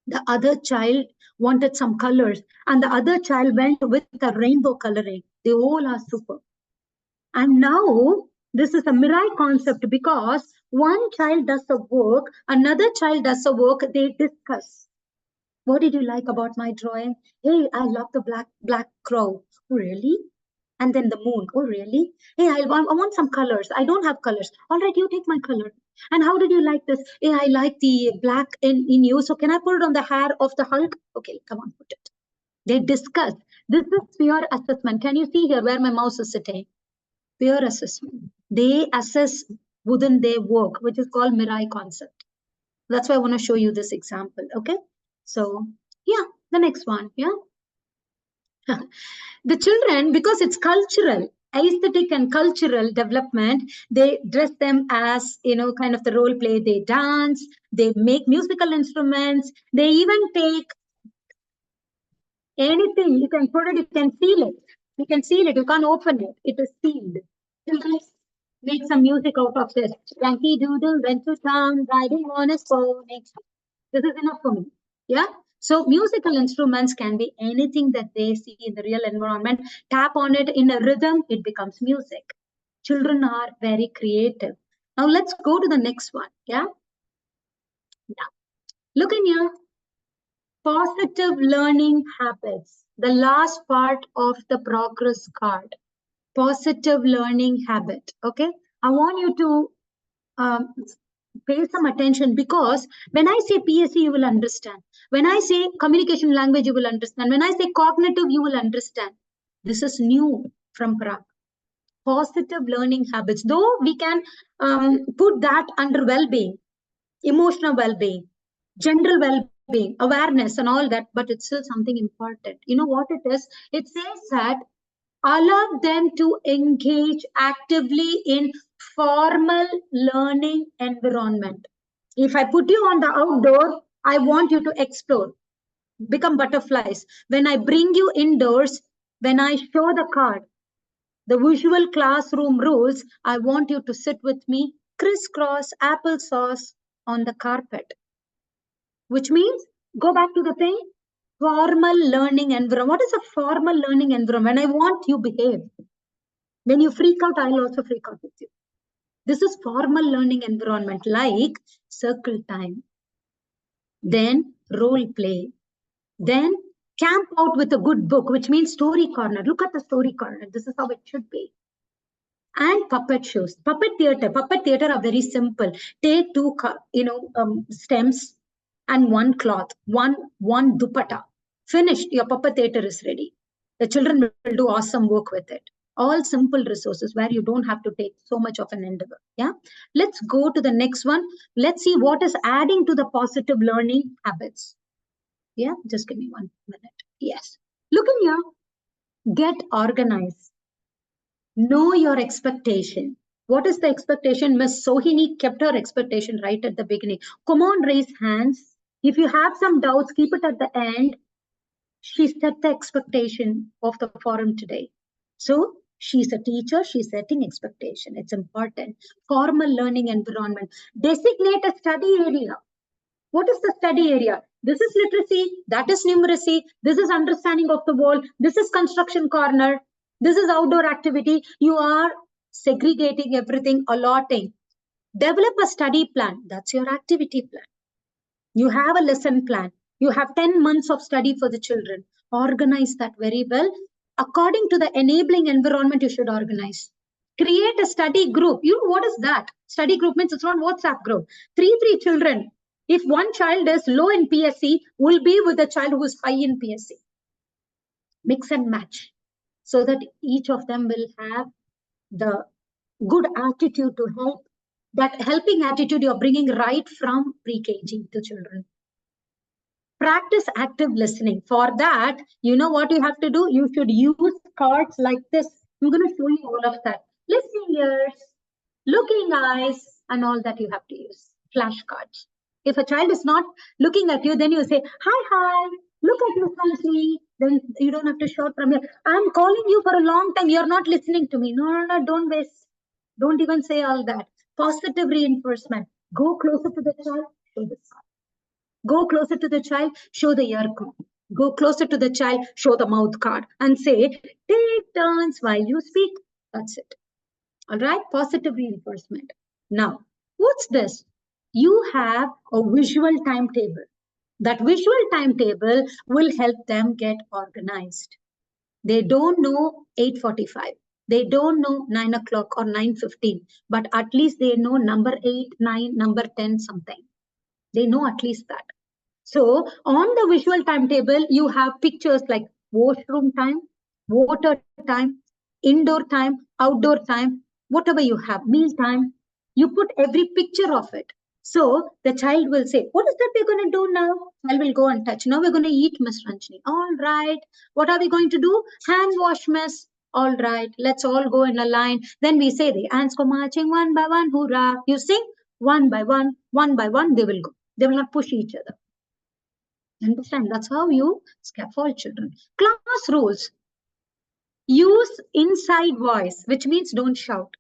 [SPEAKER 3] The other child wanted some colors, and the other child went with the rainbow coloring. They all are super. And now this is a Mirai concept, because one child does the work, another child does the work, they discuss. What did you like about my drawing? Hey, I love the black crow. Oh, really? And then the moon. Oh, really? Hey, I want some colors. I don't have colors. All right, you take my color. And how did you like this? Hey, I like the black in you. So can I put it on the hair of the Hulk? Okay, come on, put it. They discuss. This is peer assessment. Can you see here where my mouse is sitting? Peer assessment. They assess within their work, which is called Mirai concept. That's why I want to show you this example. Okay. So yeah, the next one. Yeah. The children, because it's cultural, aesthetic and cultural development, they dress them as, kind of the role play. They dance, they make musical instruments, they even take anything. You can put it, you can seal it. You can seal it, you can't open it. It is sealed. Children make some music out of this. Yankee Doodle went to town, riding on his pony. This is enough for me. Yeah. So musical instruments can be anything that they see in the real environment. Tap on it in a rhythm, it becomes music. Children are very creative. Now let's go to the next one. Yeah. Now, look in here. Positive learning habits. The last part of the progress card. Positive learning habit. Okay. I want you to pay some attention, because when I say PSC, you will understand. When I say communication language, you will understand. When I say cognitive, you will understand. This is new from Prague. Positive learning habits. Though we can put that under well-being, emotional well-being, general well-being, awareness and all that, but it's still something important. You know what it is? It says that allow them to engage actively in formal learning environment. If I put you on the outdoor, I want you to explore, become butterflies. When I bring you indoors, when I show the card, the visual classroom rules, I want you to sit with me, crisscross applesauce on the carpet. Which means, go back to the thing, formal learning environment. What is a formal learning environment? I want you to behave. When you freak out, I'll also freak out with you. This is formal learning environment, like circle time, then role play, then camp out with a good book, which means story corner. Look at the story corner. This is how it should be. And puppet shows. Puppet theater are very simple. Take two, stems and one cloth, one dupatta. Finished, your puppet theater is ready. The children will do awesome work with it. All simple resources where you don't have to take so much of an endeavor. Yeah. Let's go to the next one. Let's see what is adding to the positive learning habits. Yeah, just give me 1 minute. Yes. Look in here. Get organized. Know your expectation. What is the expectation? Miss Sohini kept her expectation right at the beginning. Come on, raise hands. If you have some doubts, keep it at the end. She set the expectation of the forum today. So she's a teacher. She's setting expectation. It's important. Formal learning environment. Designate a study area. What is the study area? This is literacy, that is numeracy, this is understanding of the world, this is construction corner, this is outdoor activity. You are segregating everything, allotting. Develop a study plan. That's your activity plan. You have a lesson plan. You have 10 months of study for the children. Organize that very well. According to the enabling environment, you should organize. Create a study group. You know what is that? Study group means it's not WhatsApp group. Three children. If one child is low in PSC, will be with a child who is high in PSC. Mix and match, so that each of them will have the good attitude to help. That helping attitude you're bringing right from pre-KG to children. Practice active listening. For that, you know what you have to do? You should use cards like this. I'm going to show you all of that. Listening ears, looking eyes, and all that you have to use. Flashcards. If a child is not looking at you, then you say, hi, look at you closely. Then you don't have to shout from here. I'm calling you for a long time. You're not listening to me. No, don't waste. Don't even say all that. Positive reinforcement. Go closer to the child, show the sign. Go closer to the child, show the ear card. Go closer to the child, show the mouth card, and say, take turns while you speak. That's it. All right, positive reinforcement. Now, what's this? You have a visual timetable. That visual timetable will help them get organized. They don't know 8:45. They don't know 9 o'clock or 9:15, but at least they know number 8, 9, number 10, something. They know at least that. So on the visual timetable, you have pictures like washroom time, water time, indoor time, outdoor time, whatever you have, meal time. You put every picture of it. So the child will say, what is that we're going to do now? Child will go and touch. Now we're going to eat, Miss Ranjini. All right. What are we going to do? Hand wash, Miss. All right. Let's all go in a line. Then we say the ants go marching one by one. Hoorah. You sing one by one, they will go. They will not push each other. Understand? That's how you scaffold children. Class rules. Use inside voice, which means don't shout.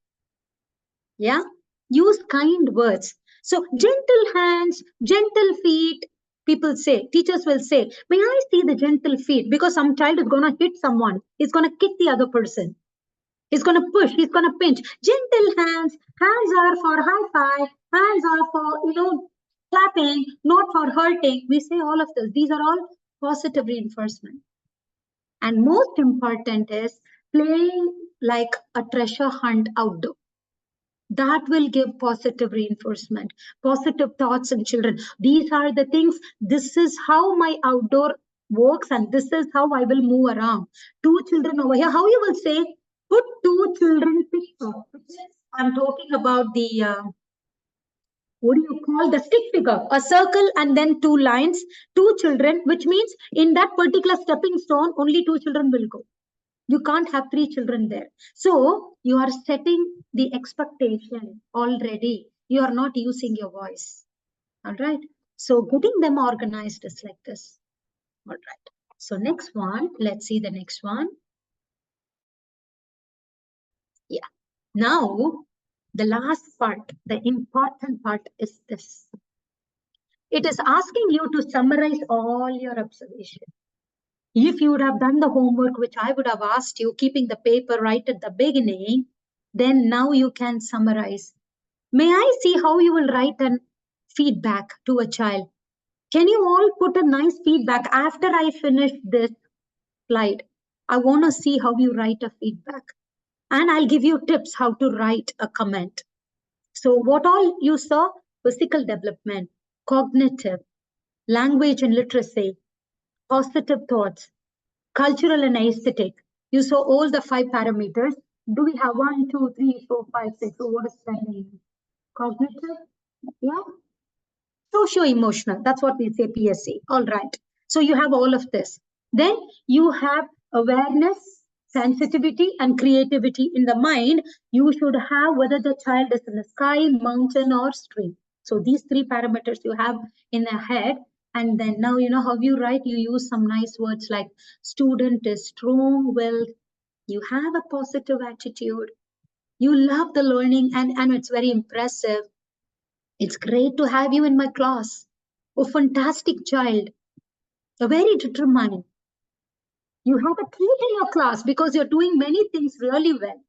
[SPEAKER 3] Yeah. Use kind words. So gentle hands, gentle feet. People say, teachers will say, may I see the gentle feet? Because some child is going to hit someone. He's going to kick the other person. He's going to push. He's going to pinch. Gentle hands. Hands are for high five. Hands are for, clapping, not for hurting. We say all of this. These are all positive reinforcement. And most important is playing like a treasure hunt outdoor. That will give positive reinforcement, positive thoughts in children. These are the things. This is how my outdoor works, and this is how I will move around. 2 children over here. How you will say, put 2 children picture. I'm talking about the, what do you call the stick figure? A circle and then 2 lines, 2 children, which means in that particular stepping stone, only 2 children will go. You can't have 3 children there. So you are setting the expectation already. You are not using your voice. All right. So getting them organized is like this. All right. So next one, let's see the next one. Yeah. Now, the last part, the important part is this. It is asking you to summarize all your observations. If you would have done the homework, which I would have asked you, keeping the paper right at the beginning, then now you can summarize. May I see how you will write an feedback to a child? Can you all put a nice feedback after I finish this slide? I want to see how you write a feedback. And I'll give you tips how to write a comment. So what all you saw? Physical development, cognitive, language and literacy, positive thoughts, cultural and aesthetic. You saw all the 5 parameters. Do we have 1, 2, 3, 4, 5, 6? So what is that name? Cognitive? Yeah. Socio-emotional. That's what we say PSC. All right. So you have all of this. Then you have awareness, sensitivity, and creativity in the mind. You should have whether the child is in the sky, mountain, or stream. So these 3 parameters you have in the head. And then now you know how you write. You use some nice words like student is strong-willed. You have a positive attitude. You love the learning and it's very impressive. It's great to have you in my class. a fantastic child, a very determined. You have a treat in your class because you're doing many things really well.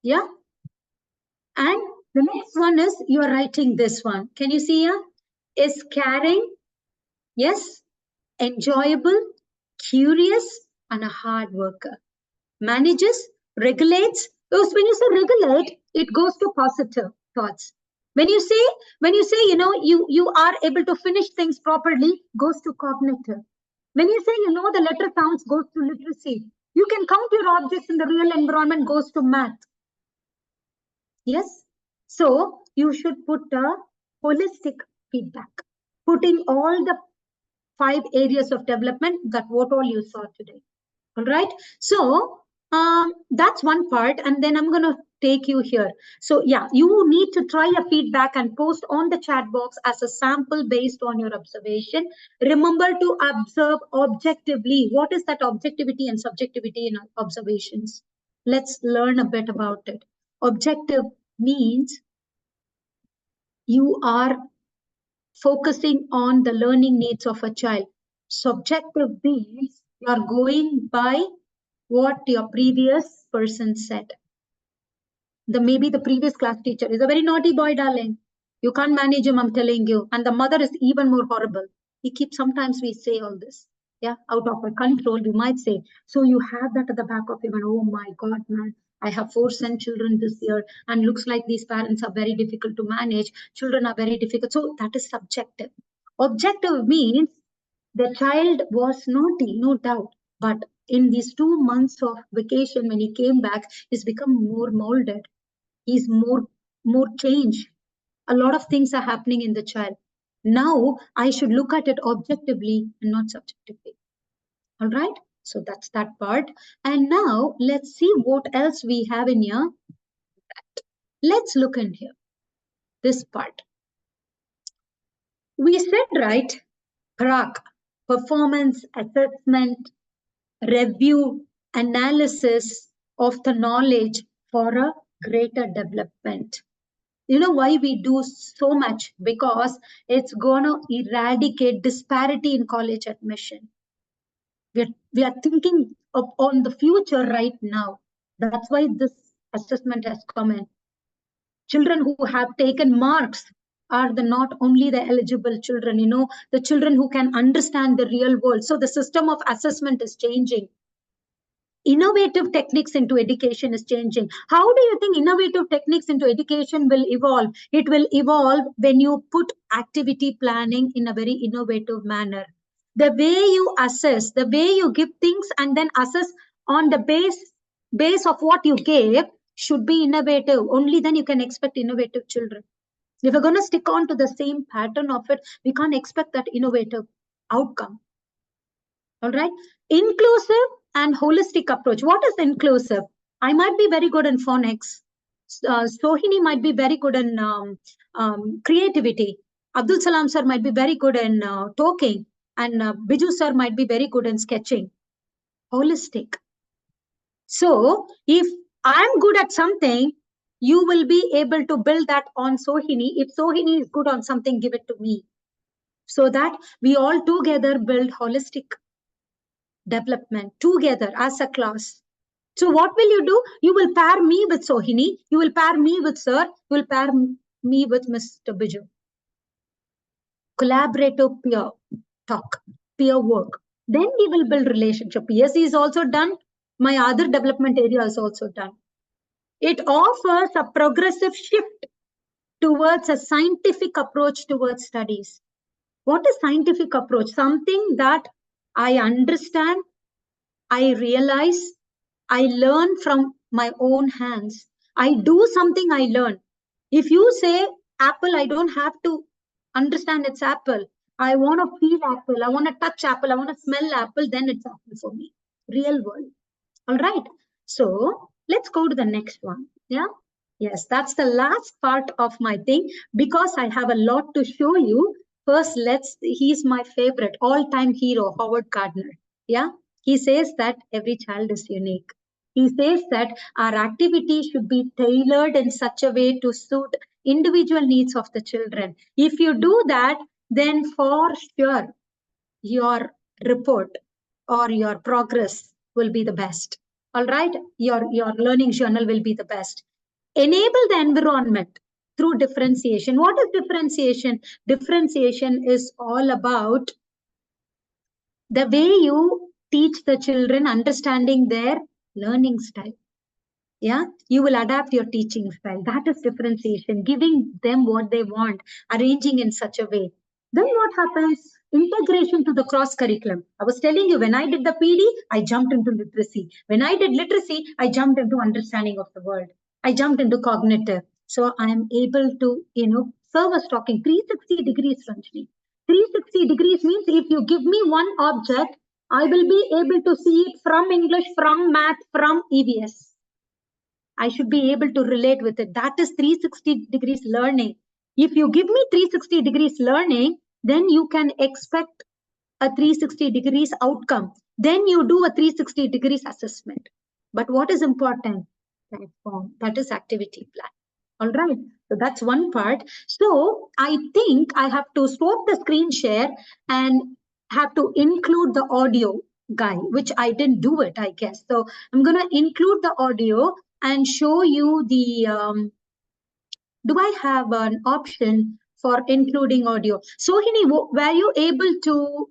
[SPEAKER 3] Yeah. And the next one is you are writing this one. Can you see here? Is caring, yes, enjoyable, curious, and a hard worker. Manages, regulates. Because when you say regulate, it goes to positive thoughts. When you say, you are able to finish things properly, goes to cognitive. When you say, the letter counts, goes to literacy. You can count your objects in the real environment, goes to math. Yes. So you should put a holistic feedback, putting all the 5 areas of development, that what all you saw today. All right. So that's one part. And then I'm going to take you here. So yeah, you need to try a feedback and post on the chat box as a sample based on your observation. Remember to observe objectively. What is that objectivity and subjectivity in observations? Let's learn a bit about it. Objective means you are focusing on the learning needs of a child. Subjective means you are going by what your previous person said. Maybe the previous class teacher is a very naughty boy, darling. You can't manage him, I'm telling you. And the mother is even more horrible. Sometimes we say all this. Yeah, out of our control, we might say. So you have that at the back of your mind. Oh my God, man. I have 4 son children this year, and looks like these parents are very difficult to manage. Children are very difficult. So that is subjective. Objective means the child was naughty, no doubt. But in these 2 months of vacation, when he came back, he's become more molded. He's more changed. A lot of things are happening in the child. Now I should look at it objectively and not subjectively. All right. So that's that part. And now let's see what else we have in here. Let's look in here. This part. We said, right, PRAC, performance assessment, review, analysis of the knowledge for a greater development. You know why we do so much? Because it's going to eradicate disparity in college admission. We are thinking on the future right now. That's why this assessment has come in. Children who have taken marks are not only the eligible children, the children who can understand the real world. So the system of assessment is changing. Innovative techniques into education is changing. How do you think innovative techniques into education will evolve? It will evolve when you put activity planning in a very innovative manner. The way you assess, the way you give things and then assess on the base of what you gave should be innovative. Only then you can expect innovative children. If we're going to stick on to the same pattern of it, we can't expect that innovative outcome. All right. Inclusive and holistic approach. What is inclusive? I might be very good in phonics. Sohini might be very good in creativity. Abdul Salam sir might be very good in talking. And Biju sir might be very good in sketching. Holistic. So if I'm good at something, you will be able to build that on Sohini. If Sohini is good on something, give it to me. So that we all together build holistic development together as a class. So what will you do? You will pair me with Sohini. You will pair me with sir. You will pair me with Mr. Biju. Collaborative peer talk, peer work. Then we will build relationship. PSC is also done. My other development area is also done. It offers a progressive shift towards a scientific approach towards studies. What is scientific approach? Something that I understand, I realize, I learn from my own hands. I do something I learn. If you say apple, I don't have to understand it's apple. I want to feel apple. I want to touch apple. I want to smell apple. Then it's apple for me. Real world. All right. So let's go to the next one. Yeah. Yes, that's the last part of my thing because I have a lot to show you. First, he's my favorite all-time hero, Howard Gardner. Yeah. He says that every child is unique. He says that our activity should be tailored in such a way to suit individual needs of the children. If you do that, then for sure your report or your progress will be the best. All right, your learning journal will be the best. Enable the environment through differentiation. What is differentiation? Differentiation is all about the way you teach the children, understanding their learning style. Yeah, you will adapt your teaching style. That is differentiation, giving them what they want, arranging in such a way. Then what happens? Integration to the cross curriculum. I was telling you, when I did the PD, I jumped into literacy. When I did literacy, I jumped into understanding of the world. I jumped into cognitive. So I am able to, serve as talking 360 degrees, Ranjini. 360 degrees means if you give me one object, I will be able to see it from English, from math, from EVS. I should be able to relate with it. That is 360 degrees learning. If you give me 360 degrees learning, then you can expect a 360 degrees outcome. Then you do a 360 degrees assessment. But what is important? Platform. That is activity plan. All right. So that's one part. So I think I have to stop the screen share and have to include the audio guy, which I didn't do it, I guess. So I'm going to include the audio and show you the, do I have an option for including audio? Sohini, were you able to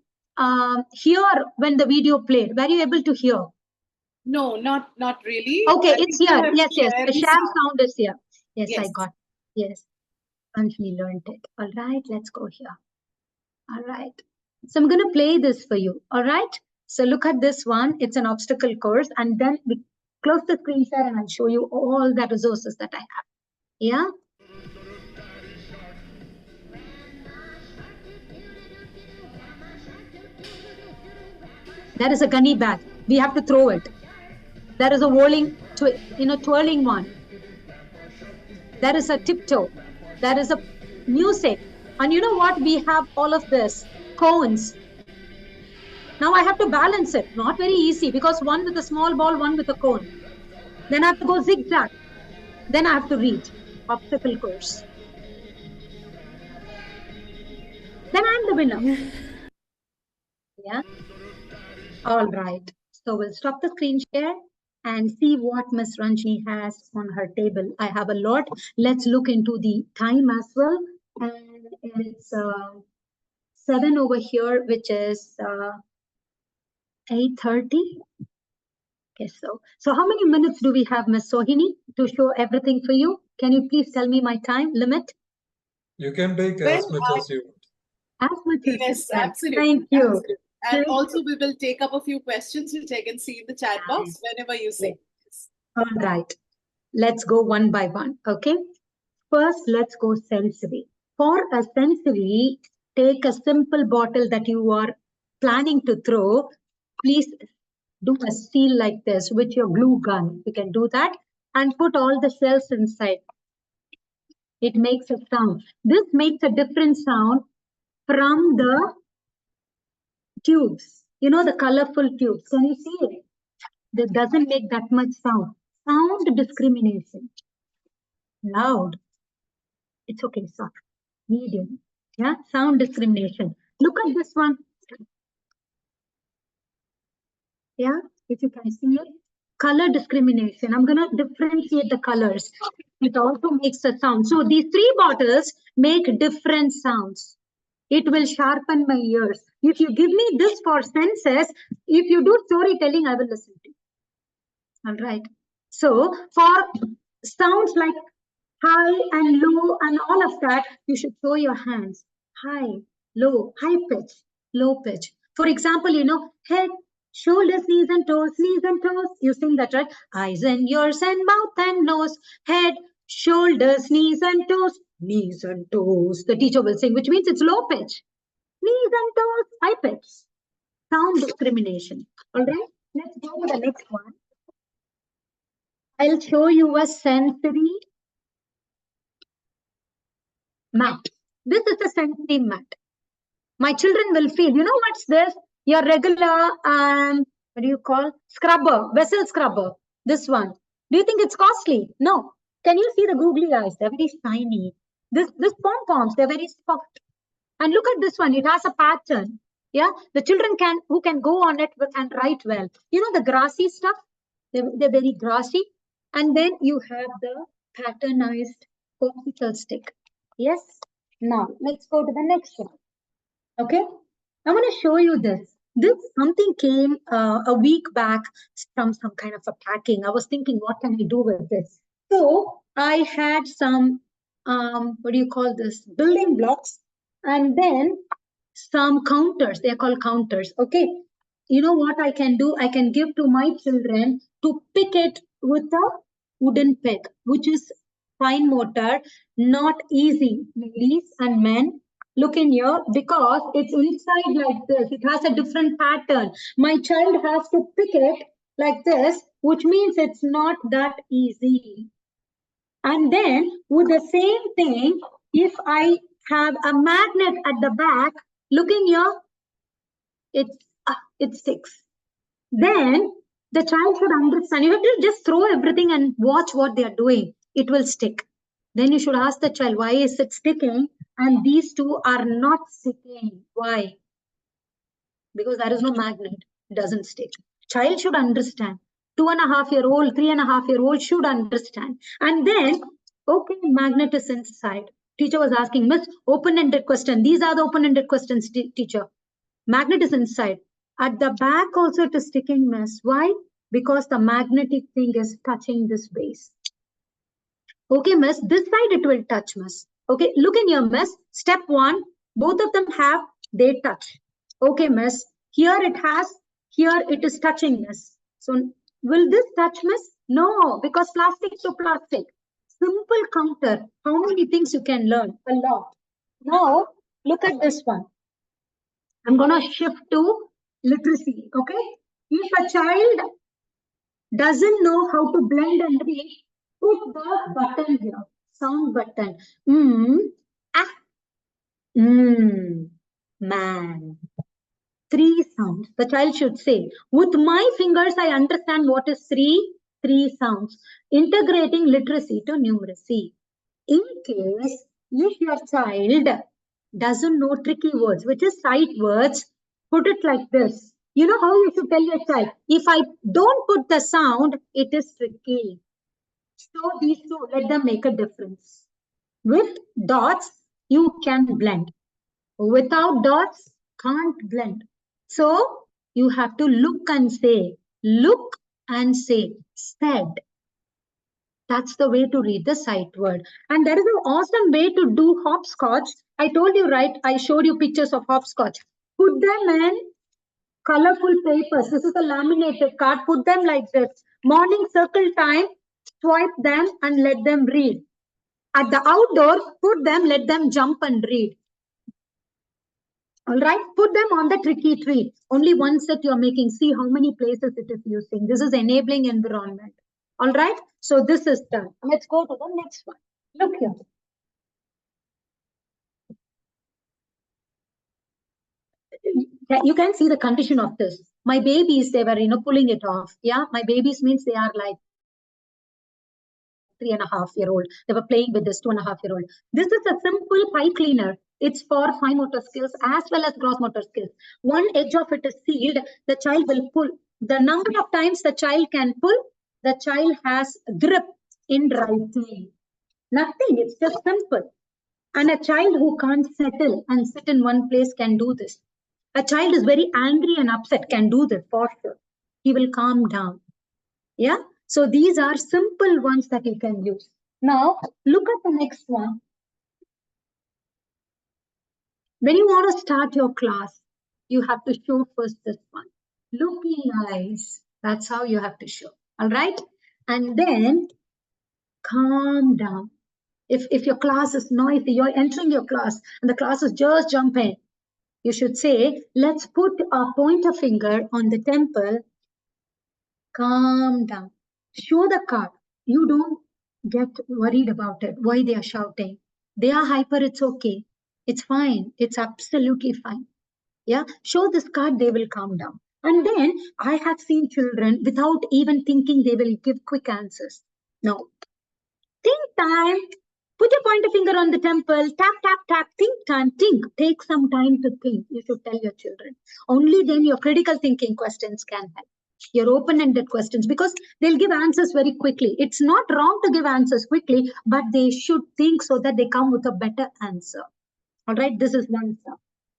[SPEAKER 3] hear when the video played? Were you able to hear?
[SPEAKER 4] No, not really.
[SPEAKER 3] Okay,
[SPEAKER 4] I
[SPEAKER 3] it's
[SPEAKER 4] think you
[SPEAKER 3] here.
[SPEAKER 4] have
[SPEAKER 3] Yes,
[SPEAKER 4] to
[SPEAKER 3] yes.
[SPEAKER 4] share
[SPEAKER 3] The
[SPEAKER 4] the
[SPEAKER 3] share
[SPEAKER 4] sound.
[SPEAKER 3] sound is here. Yes, I
[SPEAKER 4] Yes.
[SPEAKER 3] got it. Yes. Anjali learned it. All right, let's go here. All right. So I'm going to play this for you. All right. So look at this one. It's an obstacle course. And then we close the screen share and I'll show you all the resources that I have. Yeah. There is a gunny bag. We have to throw it. There is a twirling one. There is a tiptoe. There is a music. And you know what? We have all of this. Cones. Now I have to balance it. Not very easy because one with a small ball, one with a cone. Then I have to go zigzag. Then I have to read. Obstacle course. Then I'm the winner. Yeah. All right. So we'll stop the screen share and see what Miss Ranjini has on her table. I have a lot. Let's look into the time as well. And it's 7 over here, which is 8:30. Okay, so how many minutes do we have, Miss Sohini, to show everything for you? Can you please tell me my time limit?
[SPEAKER 1] You can take as much as you want.
[SPEAKER 3] As much as
[SPEAKER 4] Yes,
[SPEAKER 3] you can.
[SPEAKER 4] absolutely.
[SPEAKER 3] Thank you.
[SPEAKER 4] Absolutely. And
[SPEAKER 3] Thank
[SPEAKER 4] also we will take up a few questions which I can see in the chat box whenever you say. Yes.
[SPEAKER 3] All right. Let's go one by one. Okay. First, let's go sensory. For a sensory, take a simple bottle that you are planning to throw. Please do a seal like this with your glue gun. You can do that and put all the shells inside. It makes a sound. This makes a different sound from the tubes. You know, the colorful tubes. Can you see it? That doesn't make that much sound. Sound discrimination. Loud. It's okay, soft. Medium. Yeah, sound discrimination. Look at this one. Yeah, if you can see it. Color discrimination. I'm going to differentiate the colors. It also makes a sound. So these 3 bottles make different sounds. It will sharpen my ears. If you give me this for senses, if you do storytelling, I will listen to you. All right. So for sounds like high and low and all of that, you should show your hands. High, low, high pitch, low pitch. For example, head, shoulders, knees and toes, knees and toes. You sing that, right? Eyes and ears and mouth and nose, head, shoulders, knees and toes, knees and toes. The teacher will sing, which means it's low pitch. Knees and toes, high pitch. Sound discrimination. All right. Let's go to the next one. I'll show you a sensory map. This is a sensory map. My children will feel, what's this? Your regular, what do you call? Scrubber, vessel scrubber. This one. Do you think it's costly? No. Can you see the googly eyes? They're very shiny. This pom-poms, they're very soft. And look at this one. It has a pattern. Yeah, the children who can go on it and write well. You know, the grassy stuff, they're very grassy. And then you have the patternized popsicle stick. Yes. Now let's go to the next one. Okay. I'm going to show you this. Something came a week back from some kind of a packing. I was thinking, what can I do with this? So I had some, what do you call this? Building blocks, and then some counters. They're called counters. Okay. You know what I can do? I can give to my children to pick it with a wooden peg, which is fine motor, not easy, ladies and men. Look in here, because it's inside like this. It has a different pattern. My child has to pick it like this, which means it's not that easy. And then with the same thing, if I have a magnet at the back, look in here, it sticks. Then the child should understand. You have to just throw everything and watch what they are doing. It will stick. Then you should ask the child, why is it sticking? And these two are not sticking. Why? Because there is no magnet. It doesn't stick. Child should understand. 2.5-year-old, 3.5-year-old should understand. And then, okay, magnet is inside. Teacher was asking, Miss, open-ended question. These are the open-ended questions, teacher. Magnet is inside. At the back also it is sticking, Miss. Why? Because the magnetic thing is touching this base. Okay, Miss, this side it will touch, Miss. Okay, look in here, Miss. Step 1, both of them they touch. Okay, Miss. Here it is touching, Miss. So, will this touch, Miss? No, because plastic to plastic. Simple counter. How many things you can learn? A lot. Now, look at this one. I'm going to shift to literacy, okay? If a child doesn't know how to blend and read, put the button here, sound button. Man. 3 sounds. The child should say, with my fingers, I understand what is 3 sounds. Integrating literacy to numeracy. In case, if your child doesn't know tricky words, which is sight words, put it like this. You know how you should tell your child, if I don't put the sound, it is tricky. So these two, let them make a difference. With dots, you can blend. Without dots, can't blend. So you have to look and say, said. That's the way to read the sight word. And there is an awesome way to do hopscotch. I told you, right? I showed you pictures of hopscotch. Put them in colorful papers. This is a laminated card. Put them like this. Morning circle time, swipe them and let them read. At the outdoor, put them, let them jump and read. All right, put them on the tricky tree. Only one set you're making. See how many places it is using. This is enabling environment. All right, so this is done. Let's go to the next one. Look here. You can see the condition of this. My babies, they were, pulling it off. Yeah, my babies means they are like 3.5-year-old. They were playing with this 2.5-year-old. This is a simple pipe cleaner. It's for fine motor skills as well as gross motor skills. One edge of it is sealed. The child will pull. The number of times the child can pull, the child has grip in writing. Nothing. It's just simple. And a child who can't settle and sit in one place can do this. A child is very angry and upset can do this for sure. He will calm down. Yeah. So these are simple ones that you can use. Now, look at the next one. When you want to start your class, you have to show first this one. Looking eyes. That's how you have to show. All right. And then calm down. If your class is noisy, you're entering your class and the class is just jumping, you should say, let's put our pointer finger on the temple. Calm down. Show the card. You don't get worried about it. Why they are shouting. They are hyper. It's okay. It's fine. It's absolutely fine. Yeah. Show this card. They will calm down. And then I have seen children without even thinking they will give quick answers. No. Think time. Put your pointer finger on the temple, tap, tap, tap, think time, think. Take some time to think. You should tell your children. Only then your critical thinking questions can help. Your open-ended questions, because they'll give answers very quickly. It's not wrong to give answers quickly, but they should think so that they come with a better answer. All right, this is one stuff.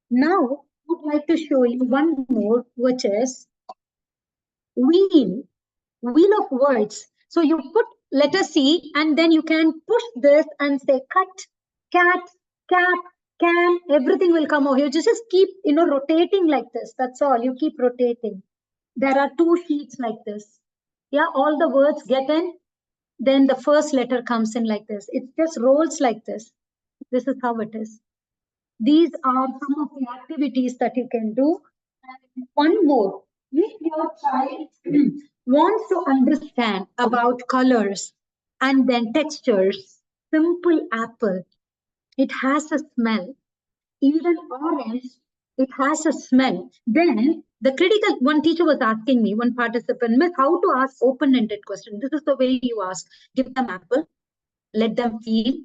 [SPEAKER 3] Now, I would like to show you one more, which is wheel of words. So you put letter C and then you can push this and say cut, cat, cap, can, everything will come over here. Just keep, rotating like this. That's all. You keep rotating. There are 2 sheets like this. Yeah, all the words get in. Then the first letter comes in like this. It just rolls like this. This is how it is. These are some of the activities that you can do. And one more. If your child wants to understand about colors and then textures, simple apple, it has a smell. Even orange, it has a smell. Then the critical, one teacher was asking me, one participant, Miss, how to ask open-ended question. This is the way you ask. Give them apple, let them feel.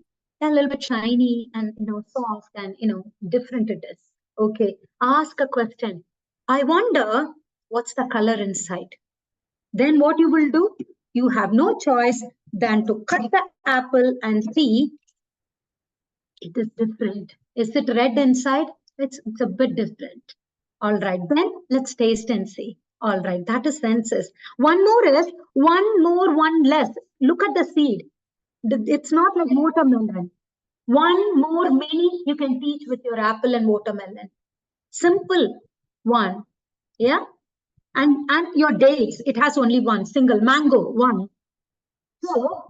[SPEAKER 3] A little bit shiny and soft and different it is. Okay, ask a question. I wonder what's the color inside. Then what you will do? You have no choice than to cut the apple and see. It is different. Is it red inside? It's a bit different. All right, then let's taste and see. All right, that is senses. One more is one more, one less. Look at the seed. It's not like watermelon. One more, many you can teach with your apple and watermelon. Simple one. Yeah. And your dates, it has only one single mango, one. So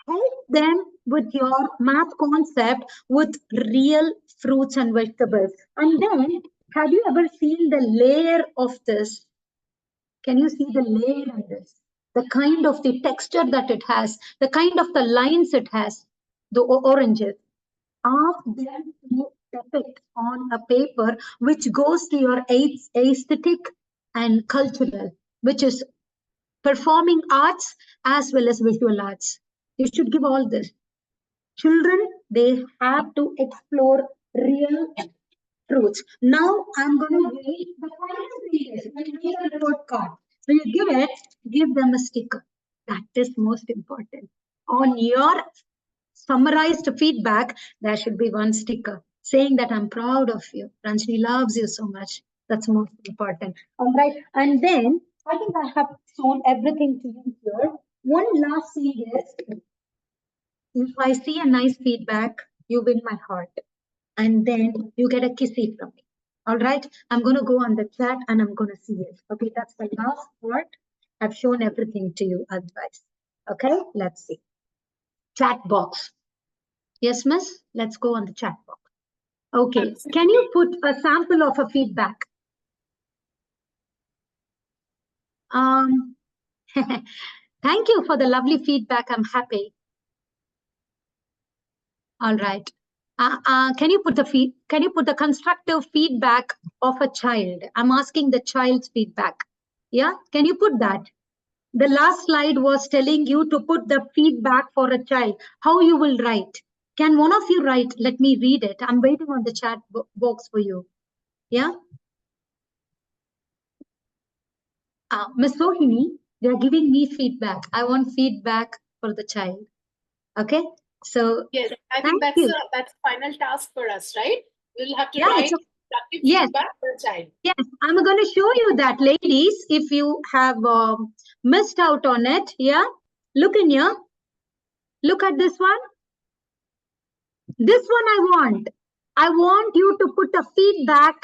[SPEAKER 3] help them with your math concept with real fruits and vegetables. And then, have you ever seen the layer of this? Can you see the layer in this? The kind of the texture that it has, the kind of the lines it has, the oranges. Ask them to depict on a paper which goes to your aesthetic and cultural, which is performing arts as well as visual arts. You should give all this. Children, they have to explore real truths. Now I'm going to read the final thing is when you give a report card. When you give it, give them a sticker. That is most important. On your summarized feedback, there should be one sticker saying that I'm proud of you. Ranjini loves you so much. That's most important. All right. And then I think I have shown everything to you here. One last thing is, if I see a nice feedback, you win my heart. And then you get a kissy from me. All right. I'm going to go on the chat and I'm going to see it. Okay. That's the last part. I've shown everything to you otherwise. Okay. Let's see. Chat box. Yes, miss. Let's go on the chat box. Okay.
[SPEAKER 4] Absolutely.
[SPEAKER 3] Can you put a sample of a feedback? Thank you for the lovely feedback. I'm happy. All right. Can you put the constructive feedback of a child? I'm asking the child's feedback. Yeah. Can you put that? The last slide was telling you to put the feedback for a child, how you will write. Can one of you write? Let me read it. I'm waiting on the chat box for you. Yeah. Ms. Sohini, they are giving me feedback. I want feedback for the child. Okay. So
[SPEAKER 4] Yes, I think that's a final task for us, right? We'll have to write constructive feedback for a child.
[SPEAKER 3] Yes, I'm going to show you that, ladies, if you have missed out on it. Yeah, look in here. Look at this one. This one I want you to put a feedback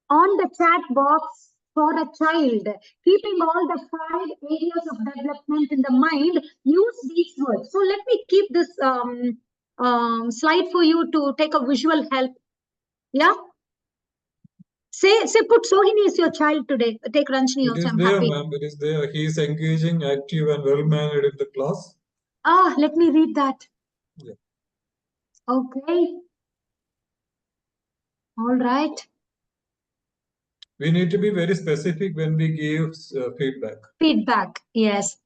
[SPEAKER 3] on the chat box for a child. Keeping all the 5 areas of development in the mind, use these words. So let me keep this slide for you to take a visual help. Yeah. Say, put Sohini is your child today. Take Ranjini also. I'm happy.
[SPEAKER 1] It is there. He is engaging, active, and well-mannered in the class.
[SPEAKER 3] Let me read that.
[SPEAKER 1] Yeah.
[SPEAKER 3] Okay. All right.
[SPEAKER 1] We need to be very specific when we give feedback.
[SPEAKER 3] Feedback, yes.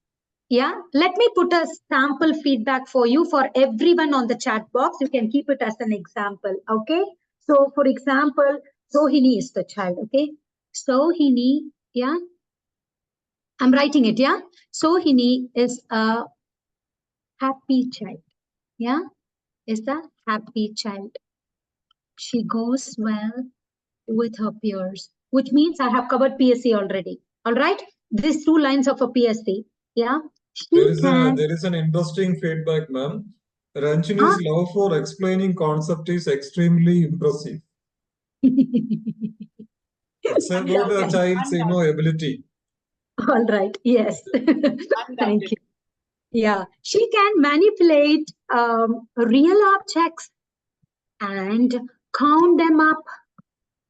[SPEAKER 3] Yeah, let me put a sample feedback for you for everyone on the chat box. You can keep it as an example. Okay. So for example, Sohini is the child. Okay. Sohini, yeah. I'm writing it. Yeah. Sohini is a happy child. Yeah. Is a happy child. She goes well with her peers, which means I have covered PSC already. All right. These 2 lines of a PSC. Yeah.
[SPEAKER 1] There is an interesting feedback, ma'am. Ranjini's
[SPEAKER 3] Huh?
[SPEAKER 1] love for explaining concept is extremely impressive. It's about a child's ability.
[SPEAKER 3] All right. Yes. Thank
[SPEAKER 4] Undoubtedly.
[SPEAKER 3] you. Yeah. She can manipulate real objects and count them up.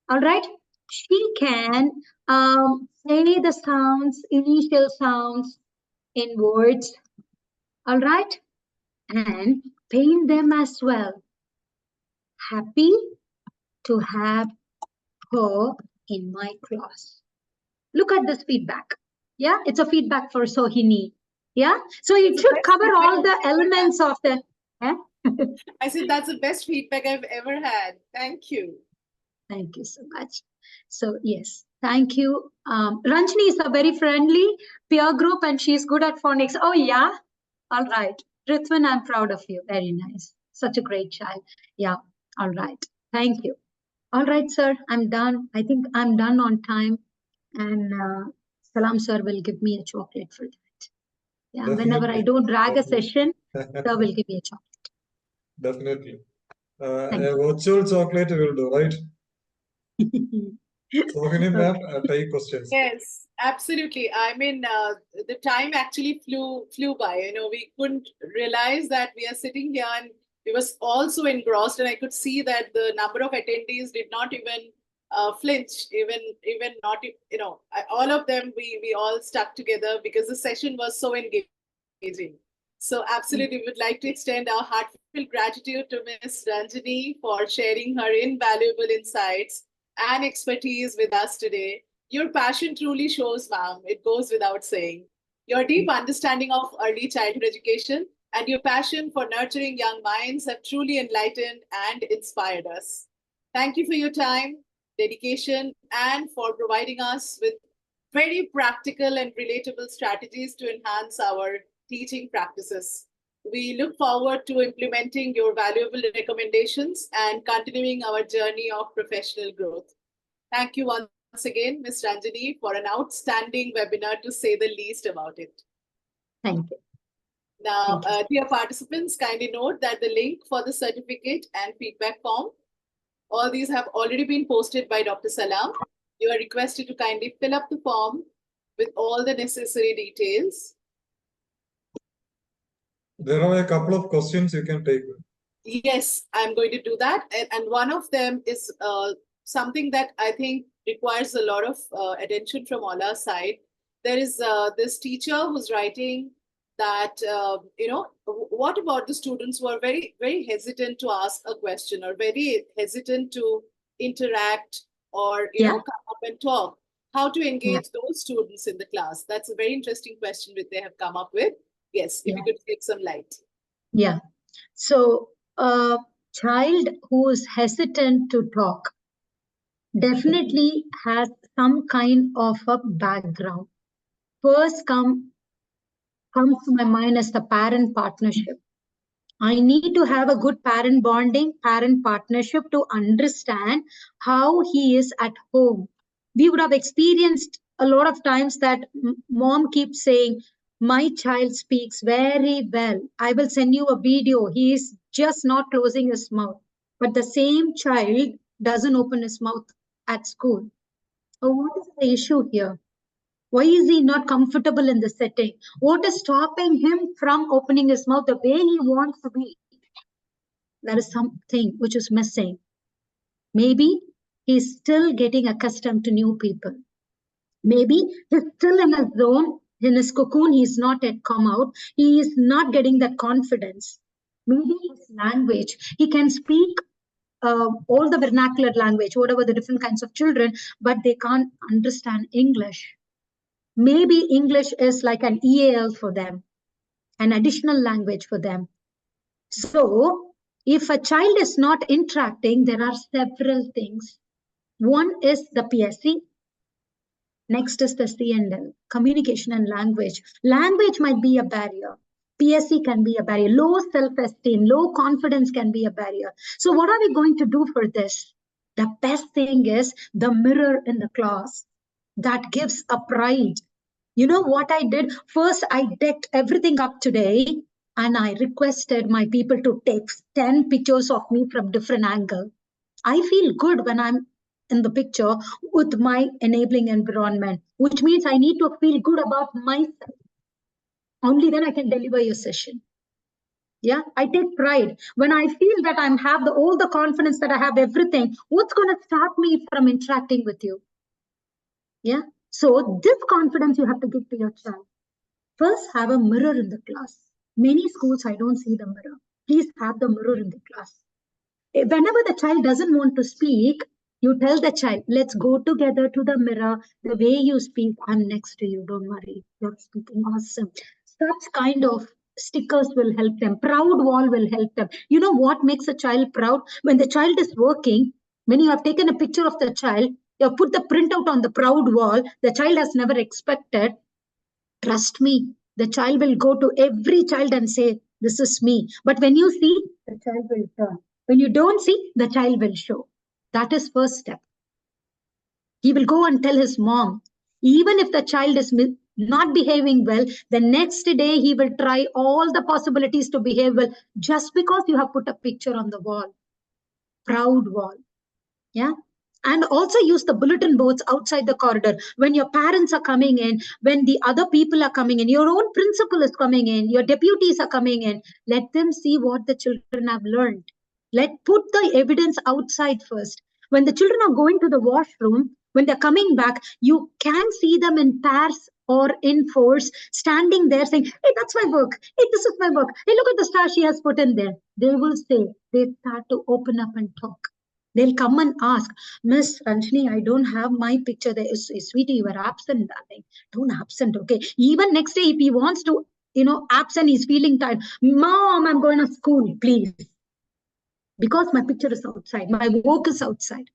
[SPEAKER 3] All right. She can say the sounds, initial sounds in words. All right. And paint them as well. Happy to have her in my class. Look at this feedback. Yeah, it's a feedback for Sohini. Yeah, so it should cover all the elements of the.
[SPEAKER 4] I said that's the best feedback I've ever had. Thank you.
[SPEAKER 3] Thank you so much. So yes, thank you. Ranjini is a very friendly peer group and she's good at phonics. Oh yeah, all right. Rithwin, I'm proud of you. Very nice. Such a great child. Yeah, all right. Thank you. All right, sir, I'm done. I think I'm done on time. And Salam sir will give me a chocolate for that. Yeah,
[SPEAKER 1] Definitely.
[SPEAKER 3] whenever I don't drag a session, sir will give me a chocolate.
[SPEAKER 1] Definitely. A virtual chocolate will do, right? Sohini ma'am, take questions.
[SPEAKER 4] Yes, absolutely. I mean, the time actually flew by. You know, we couldn't realize that we are sitting here and we was also engrossed, and I could see that the number of attendees did not even flinch, even not, you know, all of them, we all stuck together because the session was so engaging. So absolutely, we would like to extend our heartfelt gratitude to Ms. Ranjini for sharing her invaluable insights and expertise with us today. Your passion truly shows, ma'am. It goes without saying. Your deep understanding of early childhood education and your passion for nurturing young minds have truly enlightened and inspired us. Thank you for your time, dedication, and for providing us with very practical and relatable strategies to enhance our teaching practices. We look forward to implementing your valuable recommendations and continuing our journey of professional growth. Thank you once again, Ms. Ranjini, for an outstanding webinar, to say the least about it.
[SPEAKER 3] Thank you.
[SPEAKER 4] Now, dear participants, kindly note that the link for the certificate and feedback form, all these have already been posted by Dr. Salam. You are requested to kindly fill up the form with all the necessary details.
[SPEAKER 1] There are a couple of questions you can take.
[SPEAKER 4] Yes, I'm going to do that. And one of them is something that I think requires a lot of attention from all our side. There is this teacher who's writing that, you know, what about the students who are very, very hesitant to ask a question or very hesitant to interact or, you know, come up and talk? How to engage those students in the class? That's a very interesting question which they have come up with. Yes, if you could take some light.
[SPEAKER 3] Yeah. So a child who is hesitant to talk definitely has some kind of a background. First comes to my mind as the parent partnership. I need to have a good parent bonding, parent partnership to understand how he is at home. We would have experienced a lot of times that mom keeps saying, my child speaks very well. I will send you a video. He is just not closing his mouth. But the same child doesn't open his mouth at school. So what is the issue here? Why is he not comfortable in the setting? What is stopping him from opening his mouth the way he wants to be? There is something which is missing. Maybe he's still getting accustomed to new people. Maybe he's still in his zone, in his cocoon, he's not yet come out. He is not getting that confidence. Maybe his language, he can speak all the vernacular language, whatever the different kinds of children, but they can't understand English. Maybe English is like an EAL for them. an additional language for them. So if a child is not interacting, there are several things. One is the PSC. Next is the CNL, communication and language. Language might be a barrier. PSC can be a barrier. Low self-esteem, low confidence can be a barrier. So what are we going to do for this? The best thing is the mirror in the class. That gives a pride. You know what I did? First, I decked everything up today and I requested my people to take 10 pictures of me from different angles. I feel good when I'm in the picture with my enabling environment, which means I need to feel good about myself. Only then I can deliver your session. Yeah, I take pride. When I feel that I have all the confidence that I have everything, what's going to stop me from interacting with you? Yeah, so this confidence you have to give to your child. First, have a mirror in the class. Many schools, I don't see the mirror. Please have the mirror in the class. Whenever the child doesn't want to speak, you tell the child, let's go together to the mirror. The way you speak, I'm next to you. Don't worry. You're speaking awesome. Such kind of stickers will help them. Proud wall will help them. You know what makes a child proud? When the child is working, when you have taken a picture of the child, you have put the printout on the proud wall, the child has never expected. Trust me, the child will go to every child and say, this is me. But when you see, the child will turn. When you don't see, the child will show. That is first step. He will go and tell his mom. Even if the child is not behaving well, the next day he will try all the possibilities to behave well just because you have put a picture on the wall. Proud wall. Yeah. And also use the bulletin boards outside the corridor. When your parents are coming in, when the other people are coming in, your own principal is coming in, your deputies are coming in, let them see what the children have learned. Put the evidence outside first. When the children are going to the washroom, when they're coming back, you can see them in pairs or in fours, standing there saying, hey, that's my work. Hey, this is my work. Hey, look at the star she has put in there. They will say, they start to open up and talk. They'll come and ask, Miss Ranjini, I don't have my picture there. Sweetie, you were absent, darling. Don't absent, okay? Even next day, if he wants to, absent, he's feeling tired. Mom, I'm going to school, please. Because my picture is outside. My work is outside.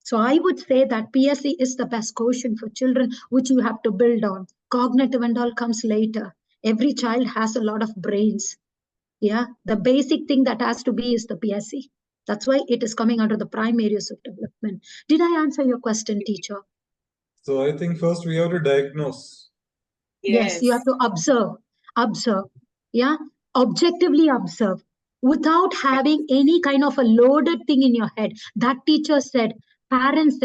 [SPEAKER 3] So I would say that PSC is the best quotient for children, which you have to build on. Cognitive and all comes later. Every child has a lot of brains. Yeah, the basic thing that has to be is the PSC. That's why it is coming under the prime areas of development. Did I answer your question, teacher?
[SPEAKER 1] So I think first we have to diagnose.
[SPEAKER 3] Yes, you have to observe. Yeah, objectively observe without having any kind of a loaded thing in your head. That teacher said, parents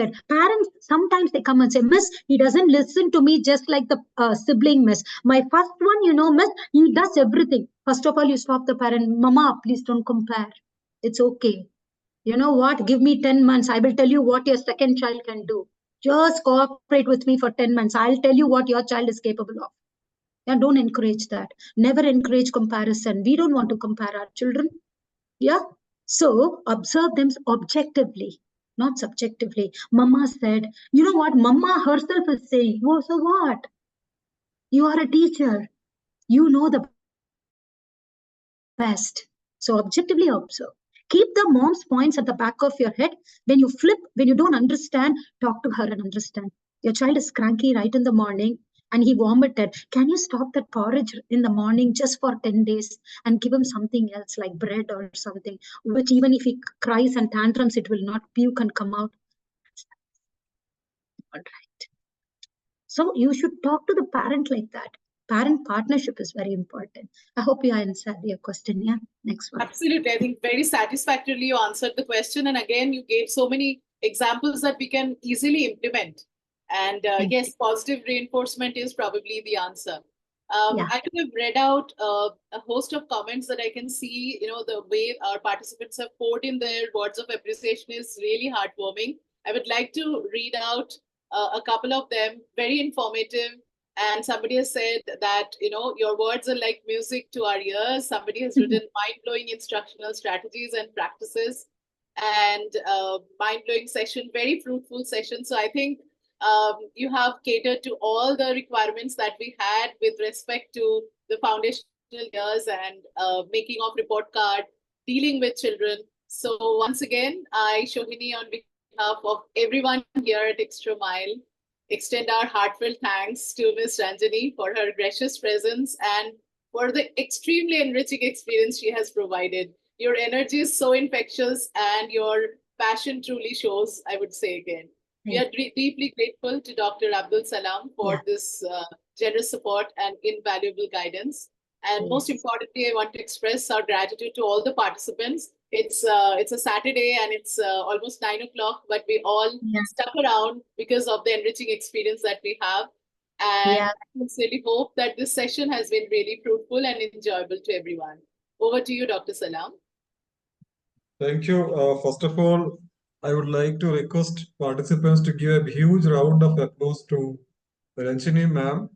[SPEAKER 3] sometimes they come and say, Miss, he doesn't listen to me just like the sibling, Miss. My first one, Miss, he does everything. First of all, you stop the parent. Mama, please don't compare. It's okay. You know what? Give me 10 months. I will tell you what your second child can do. Just cooperate with me for 10 months. I'll tell you what your child is capable of. Yeah, don't encourage that. Never encourage comparison. We don't want to compare our children. Yeah. So observe them objectively, not subjectively. Mama said, you know what? Mama herself is saying, oh, so what? You are a teacher. You know the best. So objectively observe. Keep the mom's points at the back of your head. When you don't understand, talk to her and understand. Your child is cranky right in the morning and he vomited. Can you stop that porridge in the morning just for 10 days and give him something else like bread or something, which even if he cries and tantrums, it will not puke and come out. All right. So you should talk to the parent like that. Parent partnership is very important. I hope you answered your question. Yeah, next one.
[SPEAKER 4] Absolutely. I think very satisfactorily you answered the question. And again, you gave so many examples that we can easily implement. And yes, positive reinforcement is probably the answer. I could have read out a host of comments that I can see, the way our participants have poured in their words of appreciation is really heartwarming. I would like to read out a couple of them, very informative. And somebody has said that, your words are like music to our ears. Somebody has written mind-blowing instructional strategies and practices and mind-blowing session, very fruitful session. So I think you have catered to all the requirements that we had with respect to the foundational years and making of report card, dealing with children. So once again, I, Shohini, on behalf of everyone here at Extra Mile, extend our heartfelt thanks to Ms. Ranjani for her gracious presence and for the extremely enriching experience she has provided. Your energy is so infectious and your passion truly shows, I would say again. We are deeply grateful to Dr. Abdul Salam for this generous support and invaluable guidance. And most importantly, I want to express our gratitude to all the participants. It's a Saturday and it's almost 9 o'clock, but we all stuck around because of the enriching experience that we have. And I sincerely hope that this session has been really fruitful and enjoyable to everyone. Over to you, Dr. Salam.
[SPEAKER 1] Thank you. First of all, I would like to request participants to give a huge round of applause to Ranjani ma'am.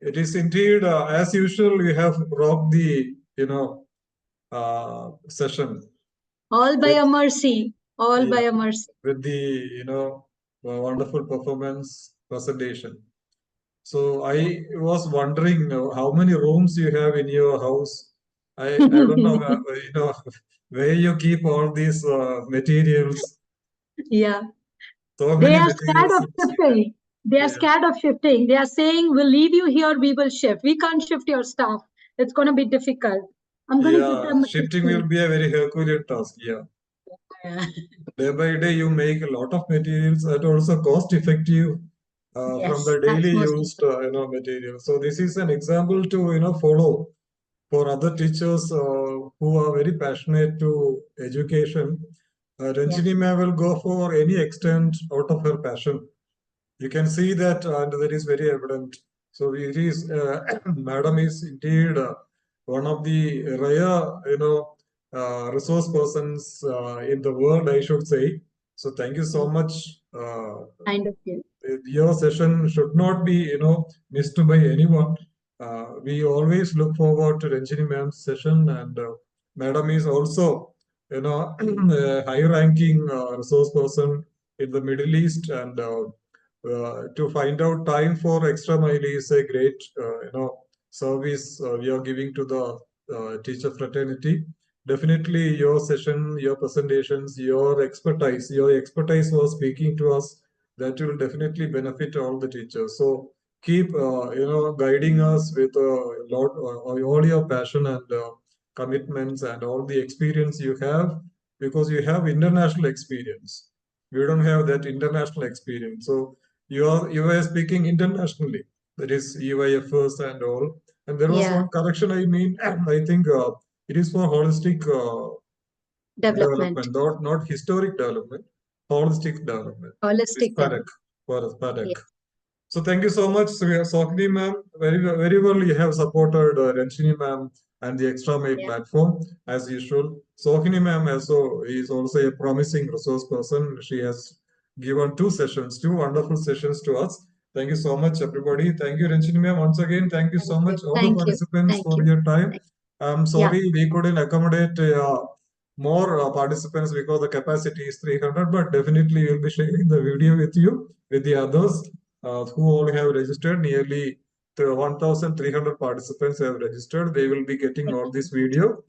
[SPEAKER 1] It is indeed, as usual, we have rocked the, session.
[SPEAKER 3] All by a mercy. All by
[SPEAKER 1] Yeah.
[SPEAKER 3] a mercy.
[SPEAKER 1] With the, wonderful performance presentation. So I was wondering how many rooms you have in your house. I don't know, where you keep all these materials.
[SPEAKER 3] Yeah.
[SPEAKER 1] So
[SPEAKER 3] They
[SPEAKER 1] many
[SPEAKER 3] are scared
[SPEAKER 1] materials.
[SPEAKER 3] of shifting. They are scared of shifting. They are saying, we'll leave you here, we will shift. We can't shift your stuff. It's going to be difficult. I'm going to give them a
[SPEAKER 1] Shifting
[SPEAKER 3] tip.
[SPEAKER 1] will be a very Herculean task. Yeah. Day by day, you make a lot of materials that are also cost effective from the daily used, material. So this is an example to, follow for other teachers who are very passionate to education. Ranjini ma'am will go for any extent out of her passion. You can see that, and that is very evident. So it is, madam is indeed one of the rare, resource persons in the world, I should say. So thank you so much.
[SPEAKER 3] Kind of you.
[SPEAKER 1] Your session should not be, missed by anyone. We always look forward to Ranjini ma'am's session, and madam is also, a high-ranking resource person in the Middle East, and to find out time for Extra Mile is a great, service we are giving to the teacher fraternity. Definitely, your session, your presentations, your expertise was speaking to us. That will definitely benefit all the teachers. So keep, guiding us with a lot, all your passion and commitments and all the experience you have, because you have international experience. We don't have that international experience. So you are speaking internationally. That is EYFS and all. And there was one correction I mean. I think it is for holistic development, not historic development, holistic development.
[SPEAKER 3] Holistic
[SPEAKER 1] development. So thank you so much, Sokni ma'am. Very, very well you have supported Ranjini ma'am and the Extra Mile platform as usual. Sokni ma'am also is also a promising resource person. She has given two wonderful sessions to us. Thank you so much, everybody. Thank you, Ranjini ma'am. Once again, thank you so much, all the participants, for your time. I'm sorry we couldn't accommodate more participants because the capacity is 300, but definitely we'll be sharing the video with you, with the others who all have registered. Nearly 1,300 participants have registered. They will be getting all this video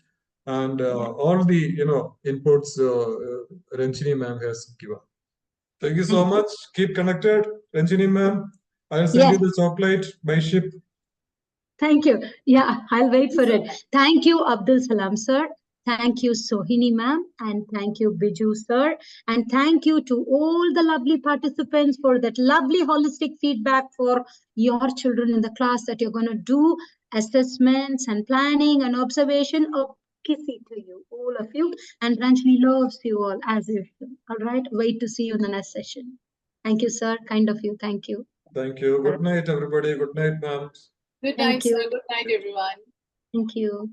[SPEAKER 1] and all the inputs Ranjini ma'am has given. Thank you so much. Keep connected, Ranjini ma'am. I'll send you the chocolate by ship.
[SPEAKER 3] Thank you. Yeah, I'll wait for it. Thank you, Abdul Salam sir. Thank you, Sohini ma'am, and thank you, Biju sir. And thank you to all the lovely participants for that lovely holistic feedback for your children in the class that you're going to do assessments and planning and observation. Oh, kissy to you, all of you. And Ranjani loves you all as usual. All right, wait to see you in the next session. Thank you, sir. Kind of you. Thank you.
[SPEAKER 1] Thank you. Good night, everybody. Good night, ma'am.
[SPEAKER 4] Good night, sir. Good night, everyone.
[SPEAKER 3] Thank you.